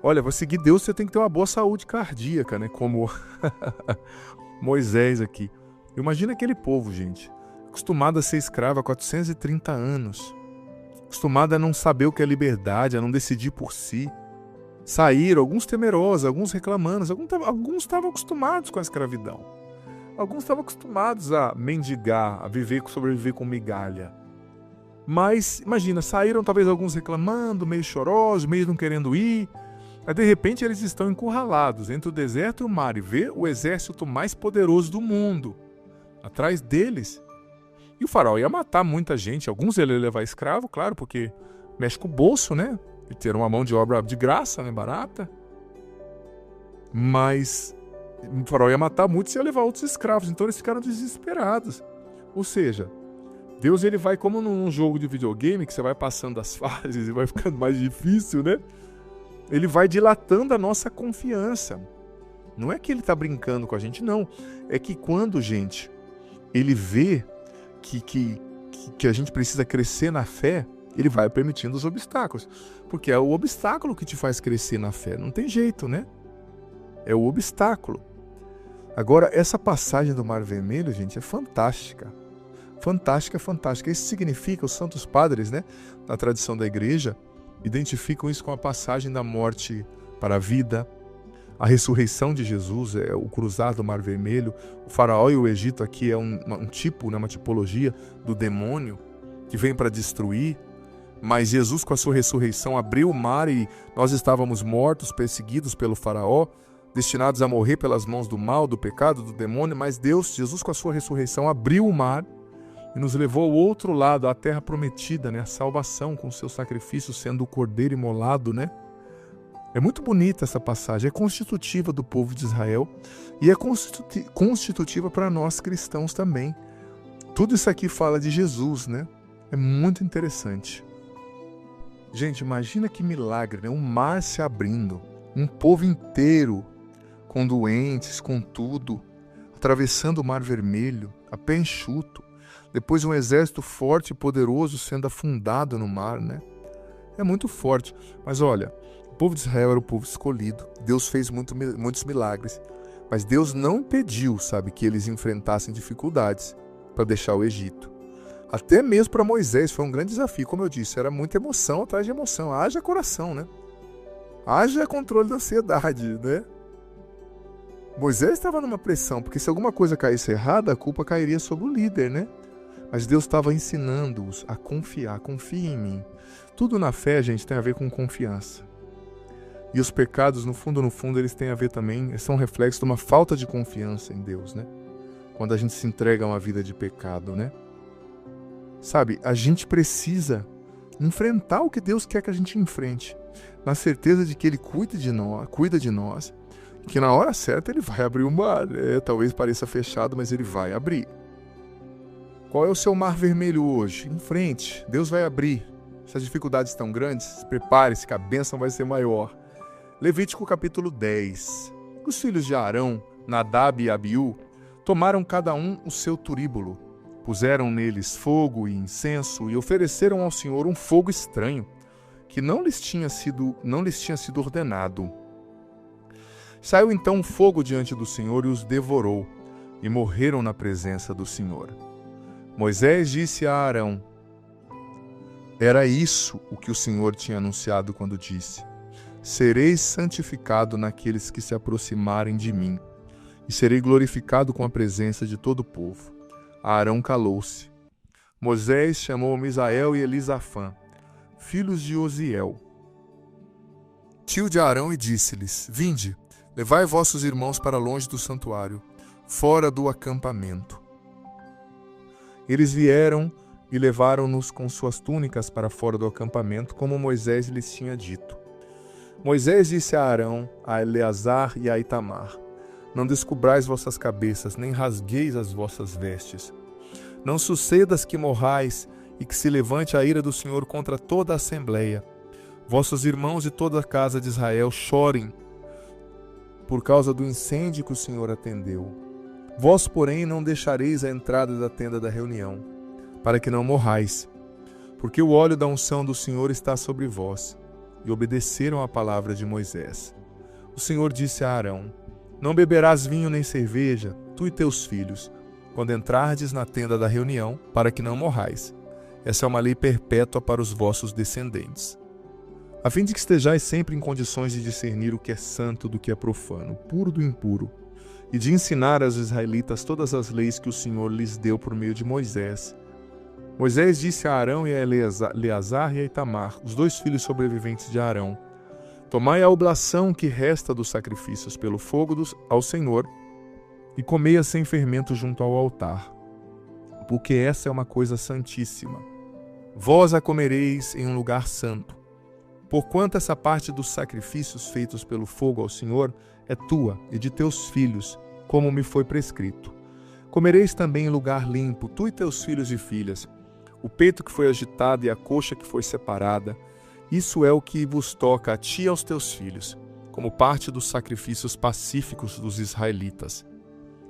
Olha, para seguir Deus você tem que ter uma boa saúde cardíaca, como Moisés aqui. Imagina aquele povo, gente, acostumado a ser escravo há 430 anos, acostumado a não saber o que é liberdade, a não decidir por si. Saíram, alguns temerosos, alguns reclamando, alguns estavam acostumados com a escravidão. Alguns estavam acostumados a mendigar, a sobreviver com migalha. Mas, imagina, saíram talvez alguns reclamando, meio chorosos, meio não querendo ir. Aí, de repente, eles estão encurralados entre o deserto e o mar e vê o exército mais poderoso do mundo atrás deles. E o faraó ia matar muita gente. Alguns ele ia levar escravo, claro, porque mexe com o bolso, né? E ter uma mão de obra de graça, né? Barata. Mas o faraó ia matar muitos e ia levar outros escravos. Então eles ficaram desesperados. Ou seja, Deus ele vai como num jogo de videogame que você vai passando as fases e vai ficando mais difícil, né? Ele vai dilatando a nossa confiança. Não é que ele está brincando com a gente, não. É que quando, gente, ele vê que a gente precisa crescer na fé, ele vai permitindo os obstáculos. Porque é o obstáculo que te faz crescer na fé. Não tem jeito, né? É o obstáculo. Agora, essa passagem do Mar Vermelho, gente, é fantástica. Fantástica, fantástica. Isso significa, os santos padres, né, na tradição da igreja, identificam isso com a passagem da morte para a vida, a ressurreição de Jesus, é o cruzar do Mar Vermelho. O faraó e o Egito aqui é um tipo, né, uma tipologia do demônio que vem para destruir. Mas Jesus, com a sua ressurreição, abriu o mar e nós estávamos mortos, perseguidos pelo faraó, destinados a morrer pelas mãos do mal, do pecado, do demônio. Mas Deus, Jesus, com a sua ressurreição, abriu o mar e nos levou ao outro lado, à terra prometida, né? A salvação, com o seu sacrifício sendo o cordeiro imolado, né? É muito bonita essa passagem, é constitutiva do povo de Israel e é constitutiva para nós cristãos também. Tudo isso aqui fala de Jesus, né? É muito interessante. Gente, imagina que milagre, né? Um mar se abrindo, um povo inteiro, com doentes, com tudo, atravessando o Mar Vermelho, a pé enxuto. Depois um exército forte e poderoso sendo afundado no mar, né? É muito forte. Mas olha, o povo de Israel era o povo escolhido. Deus fez muitos milagres. Mas Deus não impediu, sabe, que eles enfrentassem dificuldades para deixar o Egito. Até mesmo para Moisés foi um grande desafio. Como eu disse, era muita emoção atrás de emoção. Haja coração, né? Haja controle da ansiedade, né? Moisés estava numa pressão, porque se alguma coisa caísse errada, a culpa cairia sobre o líder, né? Mas Deus estava ensinando-os a confiar. Confie em mim. Tudo na fé, gente, tem a ver com confiança. E os pecados, no fundo, eles têm a ver também, são reflexos de uma falta de confiança em Deus, né? Quando a gente se entrega a uma vida de pecado, né? Sabe, a gente precisa enfrentar o que Deus quer que a gente enfrente, na certeza de que Ele cuida de nós, que na hora certa Ele vai abrir o mar. Talvez pareça fechado, mas Ele vai abrir. Qual é o seu mar vermelho hoje? Em frente, Deus vai abrir. Se as dificuldades estão grandes, prepare-se que a bênção vai ser maior. Levítico capítulo 10. Os filhos de Arão, Nadab e Abiú, tomaram cada um o seu turíbulo, puseram neles fogo e incenso e ofereceram ao Senhor um fogo estranho, que não lhes tinha sido ordenado. Saiu então um fogo diante do Senhor e os devorou, e morreram na presença do Senhor. Moisés disse a Arão: era isso o que o Senhor tinha anunciado quando disse: sereis santificado naqueles que se aproximarem de mim, e serei glorificado com a presença de todo o povo. Arão calou-se. Moisés chamou Misael e Elisafã, filhos de Osiel, tio de Arão, e disse-lhes: vinde, levai vossos irmãos para longe do santuário, fora do acampamento. Eles vieram e levaram-nos com suas túnicas para fora do acampamento, como Moisés lhes tinha dito. Moisés disse a Arão, a Eleazar e a Itamar: não descubrais vossas cabeças, nem rasgueis as vossas vestes. Não sucedas que morrais e que se levante a ira do Senhor contra toda a assembleia. Vossos irmãos e toda a casa de Israel chorem por causa do incêndio que o Senhor atendeu. Vós, porém, não deixareis a entrada da tenda da reunião, para que não morrais, porque o óleo da unção do Senhor está sobre vós. E obedeceram à palavra de Moisés. O Senhor disse a Arão: não beberás vinho nem cerveja, tu e teus filhos, quando entrardes na tenda da reunião, para que não morrais. Essa é uma lei perpétua para os vossos descendentes, a fim de que estejais sempre em condições de discernir o que é santo do que é profano, puro do impuro, e de ensinar aos israelitas todas as leis que o Senhor lhes deu por meio de Moisés. Moisés disse a Arão e a Eleazar e a Itamar, os 2 filhos sobreviventes de Arão: tomai a oblação que resta dos sacrifícios pelo fogo ao Senhor, e comei-a sem fermento junto ao altar, porque essa é uma coisa santíssima. Vós a comereis em um lugar santo, porquanto essa parte dos sacrifícios feitos pelo fogo ao Senhor é tua e de teus filhos, como me foi prescrito. Comereis também em lugar limpo, tu e teus filhos e filhas, o peito que foi agitado e a coxa que foi separada. Isso é o que vos toca a ti e aos teus filhos, como parte dos sacrifícios pacíficos dos israelitas.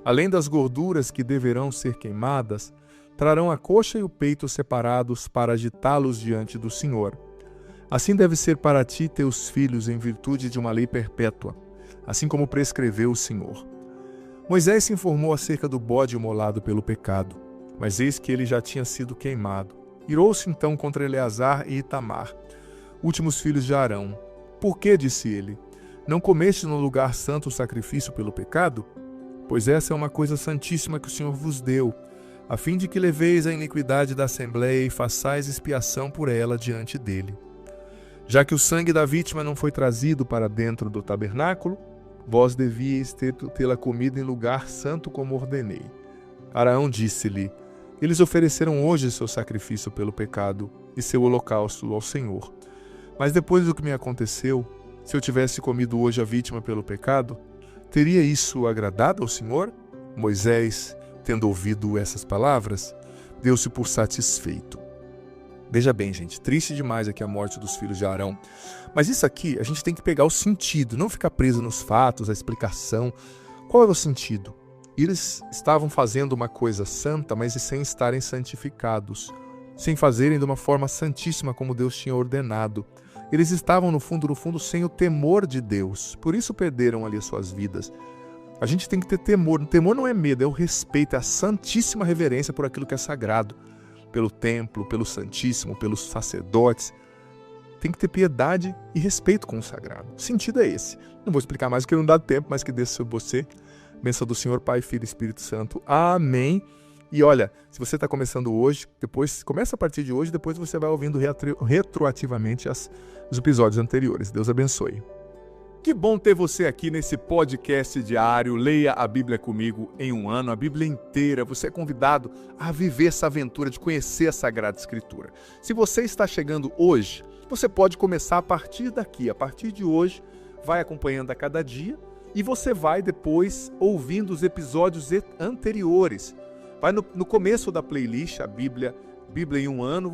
Além das gorduras que deverão ser queimadas, trarão a coxa e o peito separados para agitá-los diante do Senhor. Assim deve ser para ti e teus filhos em virtude de uma lei perpétua, assim como prescreveu o Senhor. Moisés se informou acerca do bode imolado pelo pecado, mas eis que ele já tinha sido queimado. Irou-se então contra Eleazar e Itamar, últimos filhos de Arão. Por que, disse ele, não comeste no lugar santo o sacrifício pelo pecado? Pois essa é uma coisa santíssima que o Senhor vos deu, a fim de que leveis a iniquidade da assembleia e façais expiação por ela diante dele. Já que o sangue da vítima não foi trazido para dentro do tabernáculo, vós devíeis tê-la comida em lugar santo como ordenei. Arão disse-lhe: eles ofereceram hoje seu sacrifício pelo pecado e seu holocausto ao Senhor. Mas depois do que me aconteceu, se eu tivesse comido hoje a vítima pelo pecado, teria isso agradado ao Senhor? Moisés, tendo ouvido essas palavras, deu-se por satisfeito. Veja bem, gente, triste demais aqui a morte dos filhos de Arão. Mas isso aqui, a gente tem que pegar o sentido, não ficar preso nos fatos, a explicação. Qual é o sentido? Eles estavam fazendo uma coisa santa, mas sem estarem santificados, sem fazerem de uma forma santíssima como Deus tinha ordenado. Eles estavam, no fundo, sem o temor de Deus. Por isso perderam ali as suas vidas. A gente tem que ter temor. O temor não é medo, é o respeito, é a santíssima reverência por aquilo que é sagrado. Pelo templo, pelo santíssimo, pelos sacerdotes. Tem que ter piedade e respeito com o sagrado. O sentido é esse. Não vou explicar mais porque não dá tempo, mas que desça sobre você. Bênção do Senhor, Pai, Filho e Espírito Santo. Amém. E olha, se você está começando hoje, depois começa a partir de hoje, depois você vai ouvindo retroativamente os episódios anteriores. Deus abençoe. Que bom ter você aqui nesse podcast diário. Leia a Bíblia comigo em um ano, a Bíblia inteira. Você é convidado a viver essa aventura de conhecer a Sagrada Escritura. Se você está chegando hoje, você pode começar a partir daqui. A partir de hoje, vai acompanhando a cada dia e você vai depois ouvindo os episódios anteriores. Vai no começo da playlist, a Bíblia em um ano,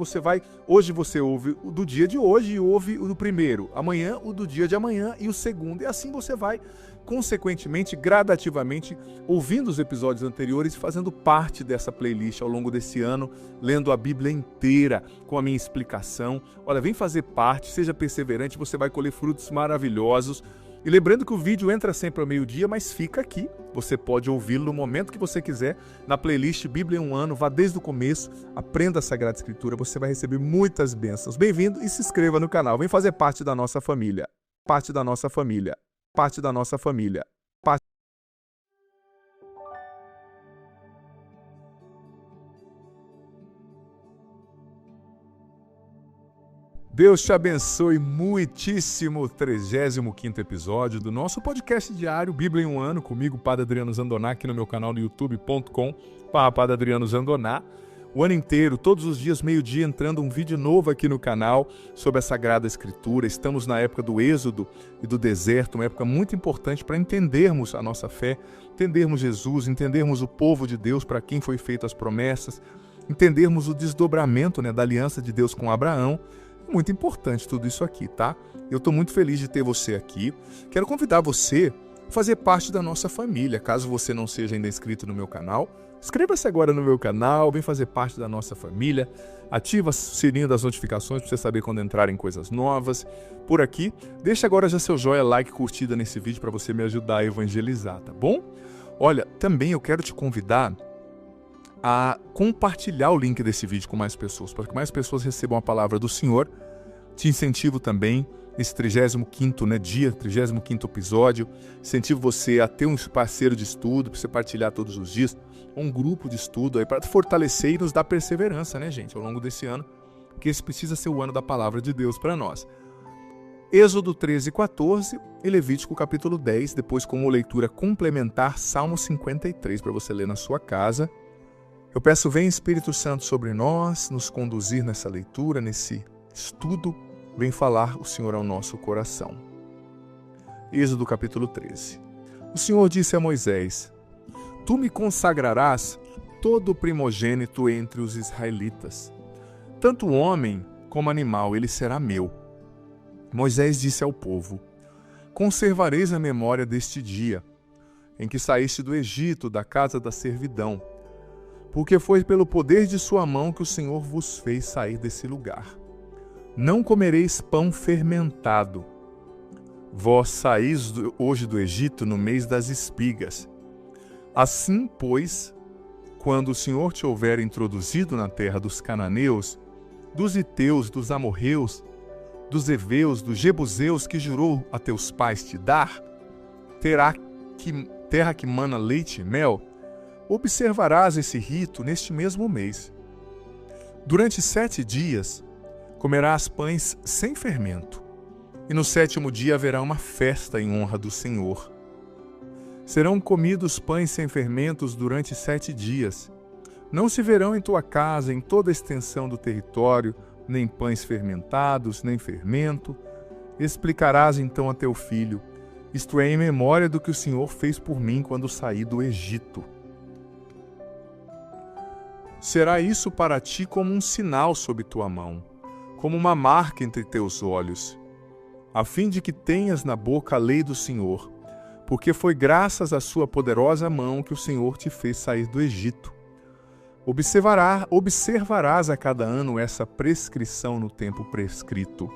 hoje você ouve o do dia de hoje e ouve o do primeiro, amanhã o do dia de amanhã e o segundo, e assim você vai, consequentemente, gradativamente, ouvindo os episódios anteriores e fazendo parte dessa playlist ao longo desse ano, lendo a Bíblia inteira com a minha explicação. Olha, vem fazer parte, seja perseverante, você vai colher frutos maravilhosos. E lembrando que o vídeo entra sempre ao meio-dia, mas fica aqui. Você pode ouvi-lo no momento que você quiser, na playlist Bíblia em um ano. Vá desde o começo, aprenda a Sagrada Escritura, você vai receber muitas bênçãos. Bem-vindo e se inscreva no canal. Vem fazer parte da nossa família. Parte da nossa família. Parte da nossa família. Deus te abençoe muitíssimo. 35º episódio do nosso podcast diário Bíblia em um ano, comigo, Padre Adriano Zandoná, aqui no meu canal no youtube.com/Padre Adriano Zandoná. O ano inteiro, todos os dias, meio-dia, entrando um vídeo novo aqui no canal sobre a Sagrada Escritura. Estamos na época do Êxodo e do deserto, uma época muito importante para entendermos a nossa fé, entendermos Jesus, entendermos o povo de Deus para quem foi feito as promessas, entendermos o desdobramento, da aliança de Deus com Abraão. Muito importante tudo isso aqui, tá? Eu estou muito feliz de ter você aqui. Quero convidar você a fazer parte da nossa família. Caso você não seja ainda inscrito no meu canal, inscreva-se agora no meu canal, vem fazer parte da nossa família. Ativa o sininho das notificações para você saber quando entrarem coisas novas por aqui. Deixa agora já seu joinha, like, curtida nesse vídeo para você me ajudar a evangelizar, tá bom? Olha, também eu quero te convidar a compartilhar o link desse vídeo com mais pessoas, para que mais pessoas recebam a palavra do Senhor. Te incentivo também, nesse 35º dia, 35º episódio, incentivo você a ter um parceiro de estudo, para você partilhar todos os dias, um grupo de estudo aí para fortalecer e nos dar perseverança, né, gente, ao longo desse ano, porque esse precisa ser o ano da palavra de Deus para nós. Êxodo 13:14 e Levítico capítulo 10, depois como leitura complementar, Salmo 53, para você ler na sua casa. Eu peço, vem Espírito Santo sobre nós, nos conduzir nessa leitura, nesse estudo, vem falar o Senhor ao nosso coração. Êxodo capítulo 13. O Senhor disse a Moisés: Tu me consagrarás todo o primogênito entre os israelitas. Tanto homem como animal, ele será meu. Moisés disse ao povo: Conservareis a memória deste dia, em que saíste do Egito, da casa da servidão, porque foi pelo poder de sua mão que o Senhor vos fez sair desse lugar. Não comereis pão fermentado. Vós saís hoje do Egito no mês das espigas. Assim, pois, quando o Senhor te houver introduzido na terra dos cananeus, dos heteus, dos amorreus, dos heveus, dos jebuseus que jurou a teus pais te dar, terra que mana leite e mel, observarás esse rito neste mesmo mês. Durante 7 dias comerás pães sem fermento, e no 7º dia haverá uma festa em honra do Senhor. Serão comidos pães sem fermentos durante 7 dias. Não se verão em tua casa, em toda a extensão do território, nem pães fermentados, nem fermento. Explicarás então a teu filho, isto é, em memória do que o Senhor fez por mim quando saí do Egito. Será isso para ti como um sinal sob tua mão, como uma marca entre teus olhos, a fim de que tenhas na boca a lei do Senhor, porque foi graças à sua poderosa mão que o Senhor te fez sair do Egito. Observarás a cada ano essa prescrição no tempo prescrito.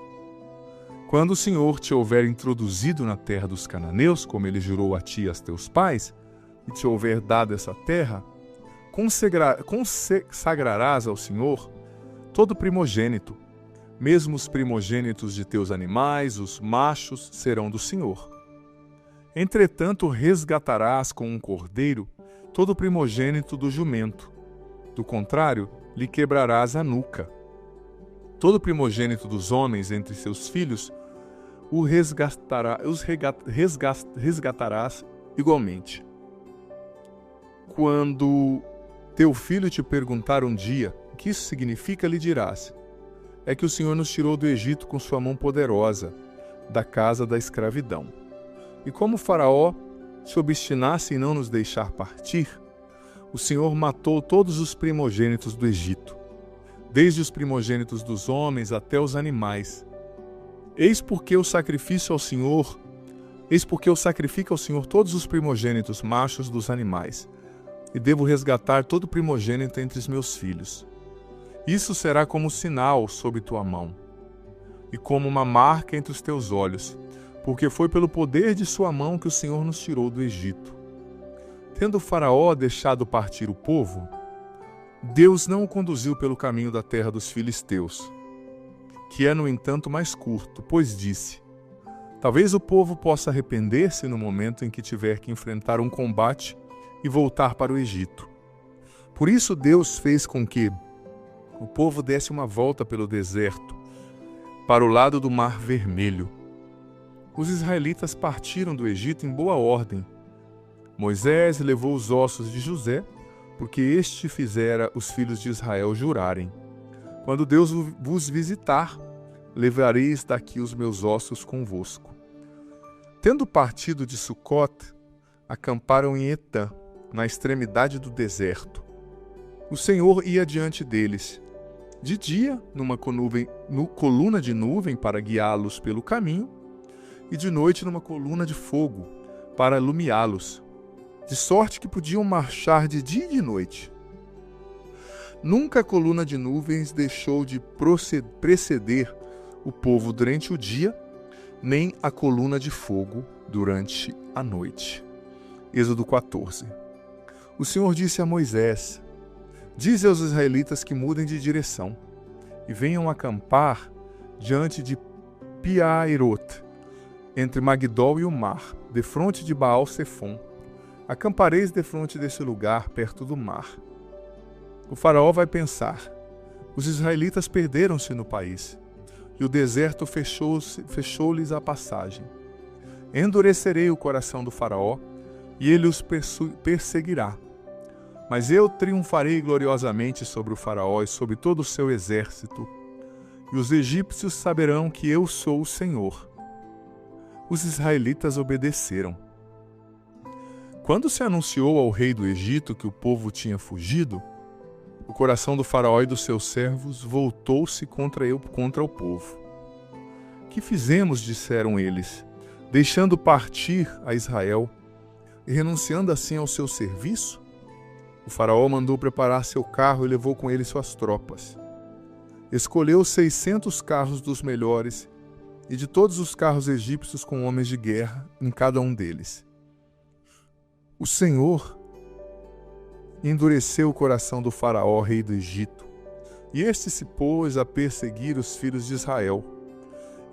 Quando o Senhor te houver introduzido na terra dos cananeus, como ele jurou a ti e a teus pais, e te houver dado essa terra, consagrarás ao Senhor todo primogênito, mesmo os primogênitos de teus animais, os machos, serão do Senhor. Entretanto, resgatarás com um cordeiro todo primogênito do jumento. Do contrário, lhe quebrarás a nuca. Todo primogênito dos homens entre seus filhos resgatarás igualmente. Quando teu filho te perguntar um dia o que isso significa, lhe dirás: é que o Senhor nos tirou do Egito com sua mão poderosa, da casa da escravidão. E como o Faraó se obstinasse em não nos deixar partir, o Senhor matou todos os primogênitos do Egito, desde os primogênitos dos homens até os animais. Eis porque eu sacrifico ao Senhor todos os primogênitos machos dos animais, e devo resgatar todo primogênito entre os meus filhos. Isso será como sinal sob tua mão, e como uma marca entre os teus olhos, porque foi pelo poder de sua mão que o Senhor nos tirou do Egito. Tendo o Faraó deixado partir o povo, Deus não o conduziu pelo caminho da terra dos filisteus, que é, no entanto, mais curto, pois disse: talvez o povo possa arrepender-se no momento em que tiver que enfrentar um combate e voltar para o Egito. Por isso Deus fez com que o povo desse uma volta pelo deserto, para o lado do Mar Vermelho. Os israelitas partiram do Egito em boa ordem. Moisés levou os ossos de José, porque este fizera os filhos de Israel jurarem: quando Deus vos visitar, levareis daqui os meus ossos convosco. Tendo partido de Sucote, acamparam em Etã, na extremidade do deserto. O Senhor ia diante deles, de dia numa coluna de nuvem para guiá-los pelo caminho, e de noite numa coluna de fogo para iluminá-los, de sorte que podiam marchar de dia e de noite. Nunca a coluna de nuvens deixou de preceder o povo durante o dia, nem a coluna de fogo durante a noite. Êxodo 14. O Senhor disse a Moisés: dize aos israelitas que mudem de direção e venham acampar diante de Pi-Hahirot, entre Magdol e o mar, defronte de Baal-Sefom. Acampareis defronte desse lugar, perto do mar. O faraó vai pensar: os israelitas perderam-se no país, e o deserto fechou-lhes a passagem. Endurecerei o coração do faraó, e ele os perseguirá. Mas eu triunfarei gloriosamente sobre o faraó e sobre todo o seu exército, e os egípcios saberão que eu sou o Senhor. Os israelitas obedeceram. Quando se anunciou ao rei do Egito que o povo tinha fugido, o coração do faraó e dos seus servos voltou-se contra o povo. Que fizemos, disseram eles, deixando partir a Israel e renunciando assim ao seu serviço? O faraó mandou preparar seu carro e levou com ele suas tropas. Escolheu 600 carros dos melhores e de todos os carros egípcios com homens de guerra em cada um deles. O Senhor endureceu o coração do faraó, rei do Egito, e este se pôs a perseguir os filhos de Israel.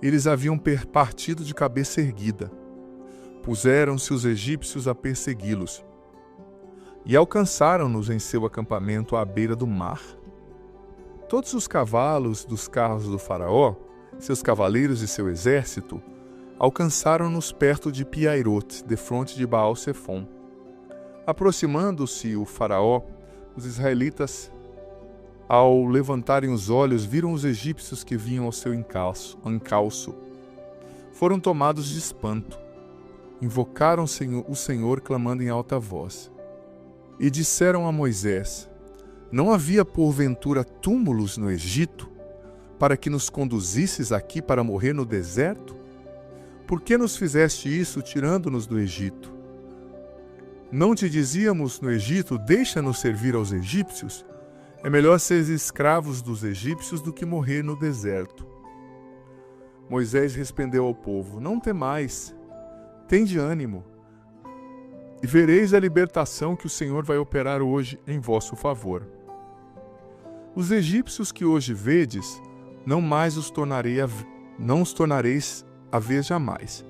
Eles haviam partido de cabeça erguida. Puseram-se os egípcios a persegui-los, e alcançaram-nos em seu acampamento à beira do mar. Todos os cavalos dos carros do faraó, seus cavaleiros e seu exército, alcançaram-nos perto de Pi-Hahirot, defronte de Baal-Sefom. Aproximando-se o faraó, os israelitas, ao levantarem os olhos, viram os egípcios que vinham ao seu encalço. Foram tomados de espanto. Invocaram o Senhor, clamando em alta voz. E disseram a Moisés: não havia porventura túmulos no Egito, para que nos conduzisses aqui para morrer no deserto? Por que nos fizeste isso, tirando-nos do Egito? Não te dizíamos no Egito: deixa-nos servir aos egípcios? É melhor seres escravos dos egípcios do que morrer no deserto. Moisés respondeu ao povo: não temais, tende ânimo, e vereis a libertação que o Senhor vai operar hoje em vosso favor. Os egípcios que hoje vedes, não os tornareis a ver jamais.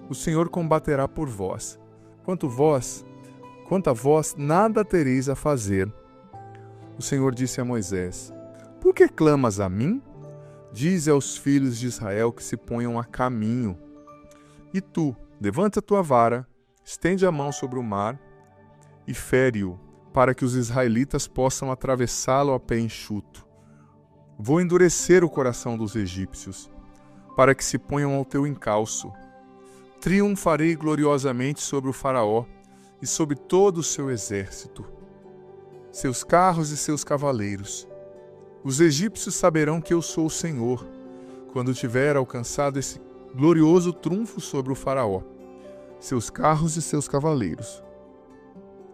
O Senhor combaterá por vós. Quanto a vós, nada tereis a fazer. O Senhor disse a Moisés: por que clamas a mim? Dize aos filhos de Israel que se ponham a caminho. E tu, levanta a tua vara, estende a mão sobre o mar e fere-o, para que os israelitas possam atravessá-lo a pé enxuto. Vou endurecer o coração dos egípcios, para que se ponham ao teu encalço. Triunfarei gloriosamente sobre o faraó e sobre todo o seu exército, seus carros e seus cavaleiros. Os egípcios saberão que eu sou o Senhor, quando tiver alcançado esse glorioso triunfo sobre o faraó, seus carros e seus cavaleiros.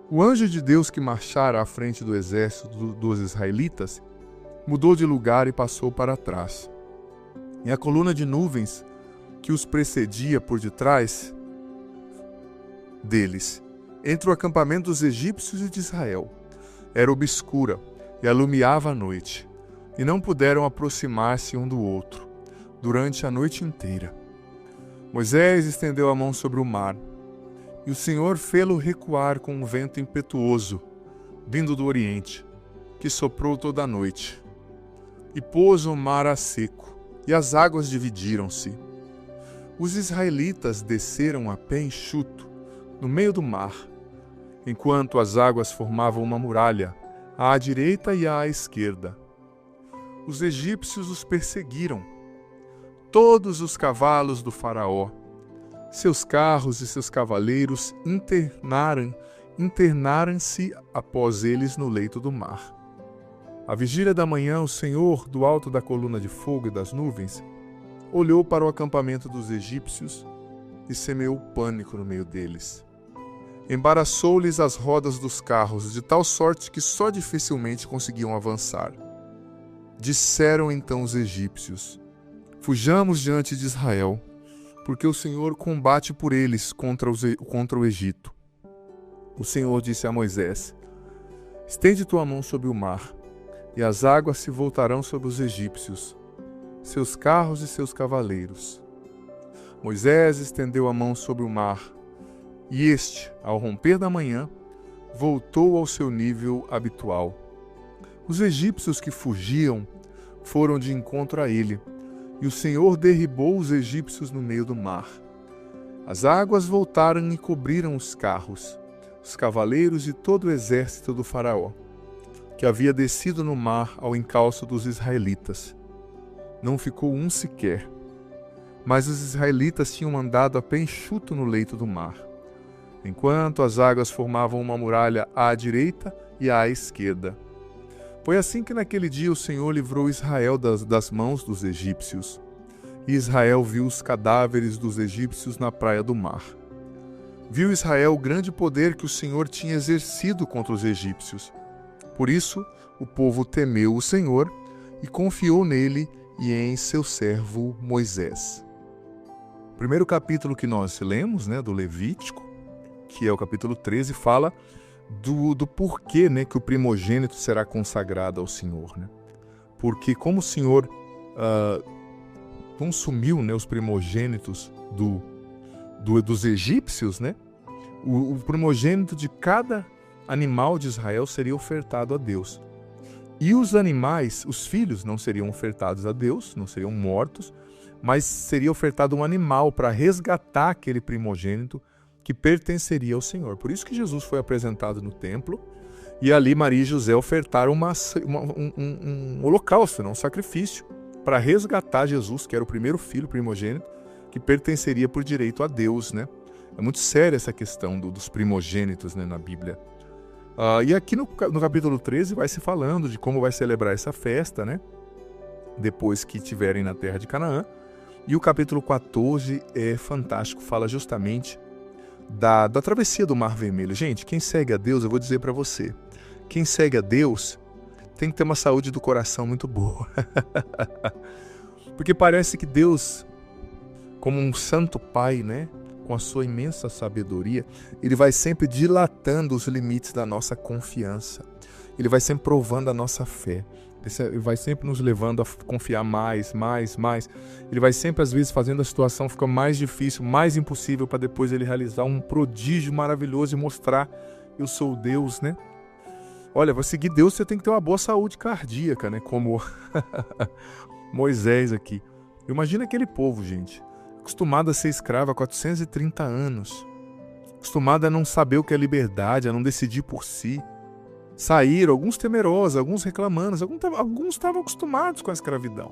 O anjo de Deus que marchara à frente do exército dos israelitas mudou de lugar e passou para trás. E a coluna de nuvens que os precedia por detrás deles, entre o acampamento dos egípcios e de Israel, era obscura e alumiava a noite, e não puderam aproximar-se um do outro durante a noite inteira. Moisés estendeu a mão sobre o mar, e o Senhor fê-lo recuar com um vento impetuoso, vindo do oriente, que soprou toda a noite, e pôs o mar a seco, e as águas dividiram-se. Os israelitas desceram a pé enxuto, no meio do mar, enquanto as águas formavam uma muralha, à direita e à esquerda. Os egípcios os perseguiram. Todos os cavalos do faraó, seus carros e seus cavaleiros internaram-se após eles no leito do mar. À vigília da manhã, o Senhor, do alto da coluna de fogo e das nuvens, olhou para o acampamento dos egípcios e semeou pânico no meio deles. Embaraçou-lhes as rodas dos carros, de tal sorte que só dificilmente conseguiam avançar. Disseram então os egípcios: fujamos diante de Israel, porque o Senhor combate por eles contra o Egito. o Senhor disse a Moisés: estende tua mão sobre o mar, e as águas se voltarão sobre os egípcios, seus carros e seus cavaleiros. Moisés estendeu a mão sobre o mar, e este, ao romper da manhã, voltou ao seu nível habitual. Os egípcios que fugiam foram de encontro a ele, e o Senhor derribou os egípcios no meio do mar. As águas voltaram e cobriram os carros, os cavaleiros e todo o exército do faraó, que havia descido no mar ao encalço dos israelitas. Não ficou um sequer, mas os israelitas tinham andado a pé enxuto no leito do mar, enquanto as águas formavam uma muralha à direita e à esquerda. Foi assim que naquele dia o Senhor livrou Israel das mãos dos egípcios. E Israel viu os cadáveres dos egípcios na praia do mar. Viu Israel o grande poder que o Senhor tinha exercido contra os egípcios. Por isso, o povo temeu o Senhor e confiou nele e em seu servo Moisés. O primeiro capítulo que nós lemos, do Levítico, que é o capítulo 13, fala do porquê, que o primogênito será consagrado ao Senhor. Porque como o Senhor consumiu os primogênitos dos egípcios, o primogênito de cada animal de Israel seria ofertado a Deus. E os animais, os filhos, não seriam ofertados a Deus, não seriam mortos, mas seria ofertado um animal para resgatar aquele primogênito que pertenceria ao Senhor. Por isso que Jesus foi apresentado no templo e ali Maria e José ofertaram um holocausto, um sacrifício, para resgatar Jesus, que era o primeiro filho primogênito, que pertenceria por direito a Deus. É muito séria essa questão dos primogênitos na Bíblia. E aqui no capítulo 13 vai se falando de como vai celebrar essa festa, depois que estiverem na terra de Canaã. E o capítulo 14 é fantástico, fala justamente da travessia do Mar Vermelho. Gente, quem segue a Deus, eu vou dizer para você, quem segue a Deus tem que ter uma saúde do coração muito boa. Porque parece que Deus, como um santo pai, com a sua imensa sabedoria, ele vai sempre dilatando os limites da nossa confiança. Ele vai sempre provando a nossa fé. Ele vai sempre nos levando a confiar mais. Ele vai sempre, às vezes, fazendo a situação ficar mais difícil, mais impossível, para depois ele realizar um prodígio maravilhoso e mostrar: eu sou Deus, Olha, para seguir Deus você tem que ter uma boa saúde cardíaca, como Moisés aqui. Imagina aquele povo, gente, acostumado a ser escravo há 430 anos, acostumado a não saber o que é liberdade, a não decidir por si. Saíram, alguns temerosos, alguns reclamando, alguns estavam acostumados com a escravidão.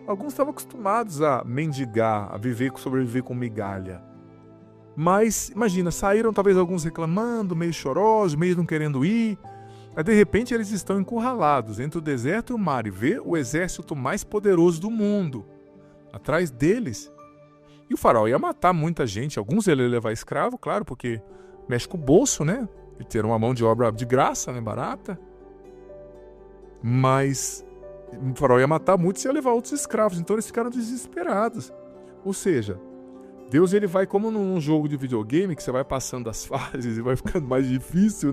Alguns estavam acostumados a mendigar, a sobreviver com migalha. Mas, imagina, saíram talvez alguns reclamando, meio chorosos, meio não querendo ir. Aí, de repente, eles estão encurralados entre o deserto e o mar e vê o exército mais poderoso do mundo atrás deles. E o faraó ia matar muita gente. Alguns ele ia levar escravo, claro, porque mexe com o bolso, E ter uma mão de obra de graça, barata. Mas o faraó ia matar muitos e ia levar outros escravos. Então eles ficaram desesperados. Ou seja, Deus ele vai como num jogo de videogame, que você vai passando as fases e vai ficando mais difícil,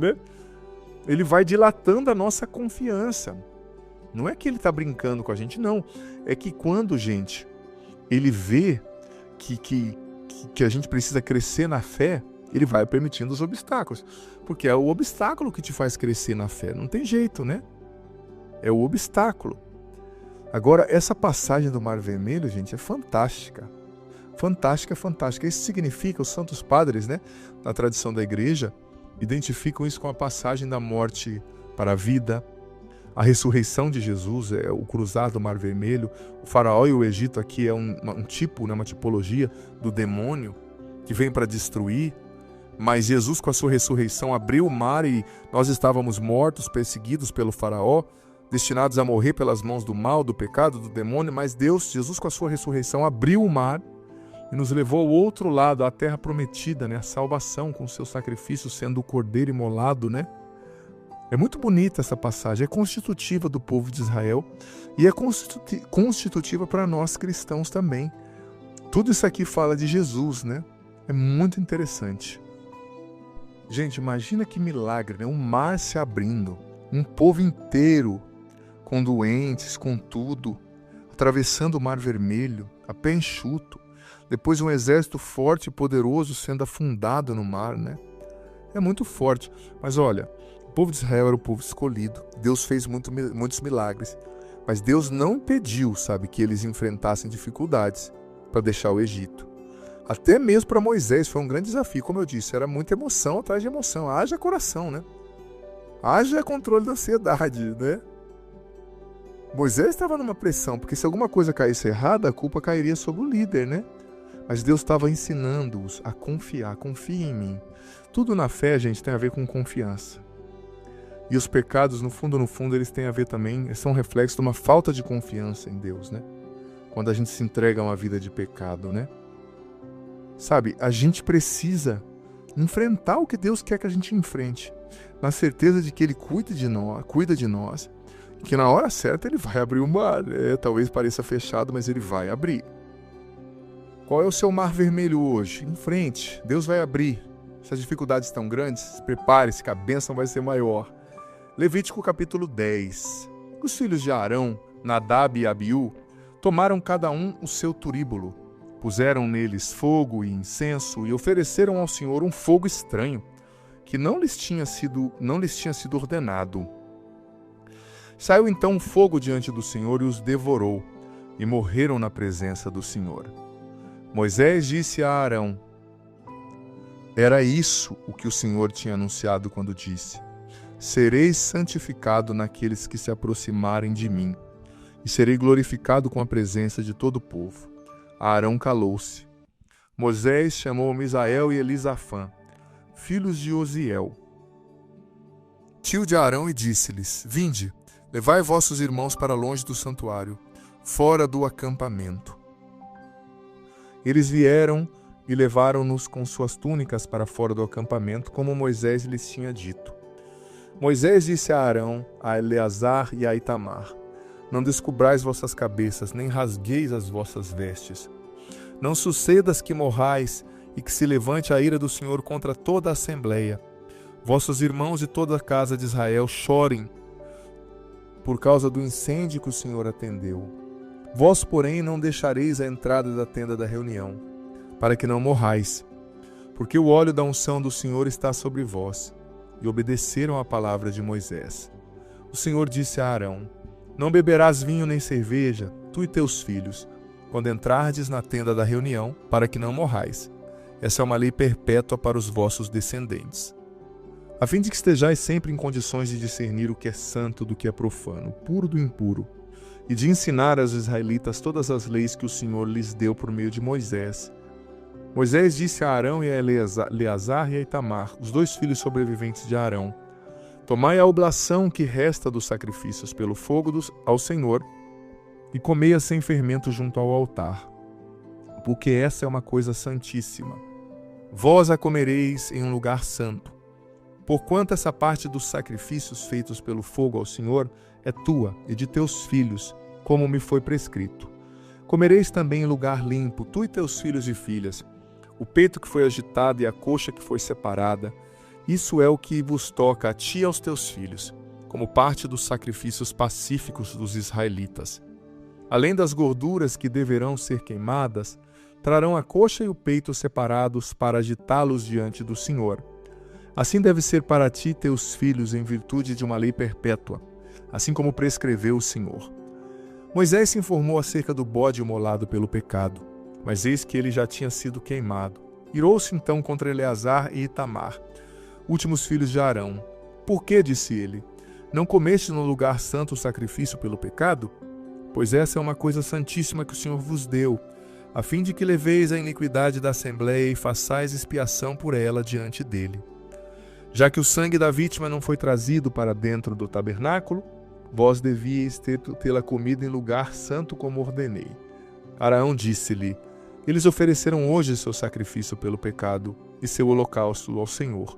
Ele vai dilatando a nossa confiança. Não é que ele está brincando com a gente, não. É que quando, gente, ele vê que a gente precisa crescer na fé, ele vai permitindo os obstáculos. Porque é o obstáculo que te faz crescer na fé. Não tem jeito, É o obstáculo. Agora, essa passagem do Mar Vermelho, gente, é fantástica. Fantástica. Isso significa, os santos padres, na tradição da igreja, identificam isso com a passagem da morte para a vida, a ressurreição de Jesus, é o cruzar do Mar Vermelho. O faraó e o Egito aqui é um tipo, uma tipologia do demônio que vem para destruir. Mas Jesus, com a sua ressurreição, abriu o mar e nós estávamos mortos, perseguidos pelo faraó, destinados a morrer pelas mãos do mal, do pecado, do demônio. Mas Jesus, com a sua ressurreição, abriu o mar e nos levou ao outro lado, à terra prometida, a salvação, com o seu sacrifício sendo o cordeiro imolado, É muito bonita essa passagem, é constitutiva do povo de Israel e é constitutiva para nós cristãos também. Tudo isso aqui fala de Jesus, É muito interessante. Gente, imagina que milagre, né? Um mar se abrindo, um povo inteiro, com doentes, com tudo, atravessando o Mar Vermelho, a pé enxuto. Depois um exército forte e poderoso sendo afundado no mar, né? É muito forte. Mas olha, o povo de Israel era o povo escolhido. Deus fez muitos milagres. Mas Deus não impediu, sabe, que eles enfrentassem dificuldades para deixar o Egito. Até mesmo para Moisés foi um grande desafio. Como eu disse, era muita emoção atrás de emoção. Haja coração, né? Haja controle da ansiedade, né? Moisés estava numa pressão, porque se alguma coisa caísse errada, a culpa cairia sobre o líder, né? Mas Deus estava ensinando-os a confiar. Confie em mim. Tudo na fé, gente, tem a ver com confiança. E os pecados, no fundo, eles têm a ver também, são reflexo de uma falta de confiança em Deus, né? Quando a gente se entrega a uma vida de pecado, né? Sabe, a gente precisa enfrentar o que Deus quer que a gente enfrente, na certeza de que Ele cuida de nós, e que na hora certa Ele vai abrir o mar. Talvez pareça fechado, mas Ele vai abrir. Qual é o seu mar vermelho hoje? Em frente, Deus vai abrir. Se as dificuldades estão grandes, prepare-se que a bênção vai ser maior. Levítico capítulo 10. Os filhos de Arão, Nadab e Abiú, tomaram cada um o seu turíbulo, puseram neles fogo e incenso e ofereceram ao Senhor um fogo estranho, que não lhes tinha sido ordenado. Saiu então um fogo diante do Senhor e os devorou, e morreram na presença do Senhor. Moisés disse a Arão: era isso o que o Senhor tinha anunciado quando disse: sereis santificado naqueles que se aproximarem de mim, e serei glorificado com a presença de todo o povo. Arão calou-se. Moisés chamou Misael e Elisafã, filhos de Osiel, tio de Arão, e disse-lhes: vinde, levai vossos irmãos para longe do santuário, fora do acampamento. Eles vieram e levaram-nos com suas túnicas para fora do acampamento, como Moisés lhes tinha dito. Moisés disse a Arão, a Eleazar e a Itamar: não descubrais vossas cabeças, nem rasgueis as vossas vestes. Não sucedas que morrais e que se levante a ira do Senhor contra toda a assembleia. Vossos irmãos e toda a casa de Israel chorem por causa do incêndio que o Senhor atendeu. Vós, porém, não deixareis a entrada da tenda da reunião, para que não morrais, porque o óleo da unção do Senhor está sobre vós. E obedeceram à palavra de Moisés. O Senhor disse a Arão: não beberás vinho nem cerveja, tu e teus filhos, quando entrardes na tenda da reunião, para que não morrais. Essa é uma lei perpétua para os vossos descendentes, a fim de que estejais sempre em condições de discernir o que é santo do que é profano, puro do impuro, e de ensinar aos israelitas todas as leis que o Senhor lhes deu por meio de Moisés. Moisés disse a Arão e a Eleazar e a Itamar, os dois filhos sobreviventes de Arão: tomai a oblação que resta dos sacrifícios pelo fogo ao Senhor e comei-a sem fermento junto ao altar, porque essa é uma coisa santíssima. Vós a comereis em um lugar santo, porquanto essa parte dos sacrifícios feitos pelo fogo ao Senhor é tua e de teus filhos, como me foi prescrito. Comereis também em lugar limpo, tu e teus filhos e filhas, o peito que foi agitado e a coxa que foi separada. Isso é o que vos toca a ti e aos teus filhos, como parte dos sacrifícios pacíficos dos israelitas. Além das gorduras que deverão ser queimadas, trarão a coxa e o peito separados para agitá-los diante do Senhor. Assim deve ser para ti e teus filhos, em virtude de uma lei perpétua, assim como prescreveu o Senhor. Moisés se informou acerca do bode imolado pelo pecado, mas eis que ele já tinha sido queimado. Irou-se então contra Eleazar e Itamar, últimos filhos de Arão. Por que, disse ele, não comeste no lugar santo o sacrifício pelo pecado? Pois essa é uma coisa santíssima que o Senhor vos deu, a fim de que leveis a iniquidade da assembleia e façais expiação por ela diante dele. Já que o sangue da vítima não foi trazido para dentro do tabernáculo, vós devíeis tê-la comida em lugar santo como ordenei. Arão disse-lhe: eles ofereceram hoje seu sacrifício pelo pecado e seu holocausto ao Senhor.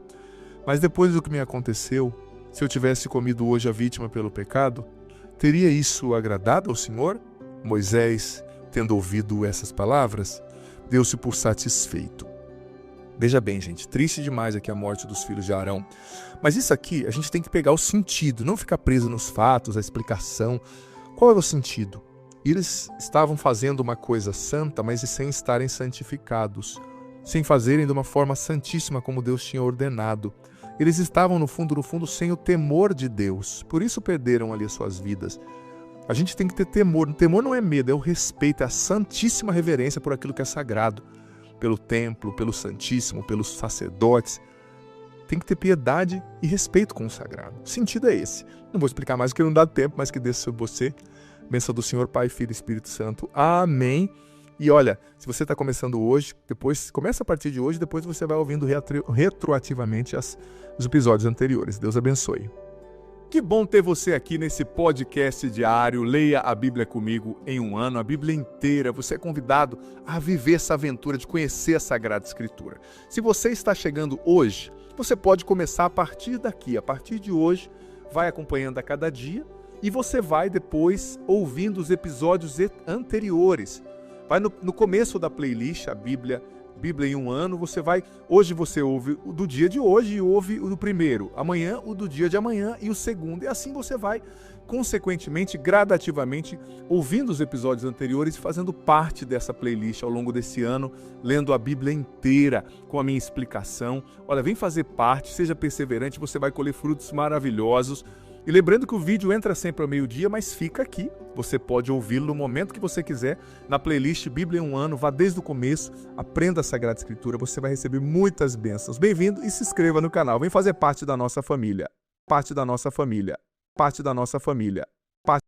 Mas depois do que me aconteceu, se eu tivesse comido hoje a vítima pelo pecado, teria isso agradado ao Senhor? Moisés, tendo ouvido essas palavras, deu-se por satisfeito. Veja bem, gente, triste demais aqui a morte dos filhos de Arão. Mas isso aqui, a gente tem que pegar o sentido, não ficar preso nos fatos, a explicação. Qual é o sentido? Eles estavam fazendo uma coisa santa, mas sem estarem santificados, sem fazerem de uma forma santíssima como Deus tinha ordenado. Eles estavam, no fundo, sem o temor de Deus. Por isso perderam ali as suas vidas. A gente tem que ter temor. O temor não é medo, é o respeito, é a santíssima reverência por aquilo que é sagrado. Pelo templo, pelo santíssimo, pelos sacerdotes. Tem que ter piedade e respeito com o sagrado. O sentido é esse. Não vou explicar mais porque não dá tempo, mas que desça sobre você. Bênção do Senhor, Pai, Filho e Espírito Santo. Amém. E olha, se você está começando hoje, depois começa a partir de hoje, depois você vai ouvindo retroativamente os episódios anteriores. Deus abençoe. Que bom ter você aqui nesse podcast diário. Leia a Bíblia comigo em um ano, a Bíblia inteira. Você é convidado a viver essa aventura de conhecer a Sagrada Escritura. Se você está chegando hoje, você pode começar a partir daqui. A partir de hoje, vai acompanhando a cada dia e você vai depois ouvindo os episódios anteriores. Vai no começo da playlist, a Bíblia em um ano, hoje você ouve o do dia de hoje e ouve o do primeiro, amanhã o do dia de amanhã e o segundo, e assim você vai, consequentemente, gradativamente, ouvindo os episódios anteriores e fazendo parte dessa playlist ao longo desse ano, lendo a Bíblia inteira, com a minha explicação. Olha, vem fazer parte, seja perseverante, você vai colher frutos maravilhosos. E lembrando que o vídeo entra sempre ao meio-dia, mas fica aqui. Você pode ouvi-lo no momento que você quiser, na playlist Bíblia em um ano. Vá desde o começo, aprenda a Sagrada Escritura, você vai receber muitas bênçãos. Bem-vindo e se inscreva no canal. Vem fazer parte da nossa família. Parte da nossa família. Parte da nossa família. Parte...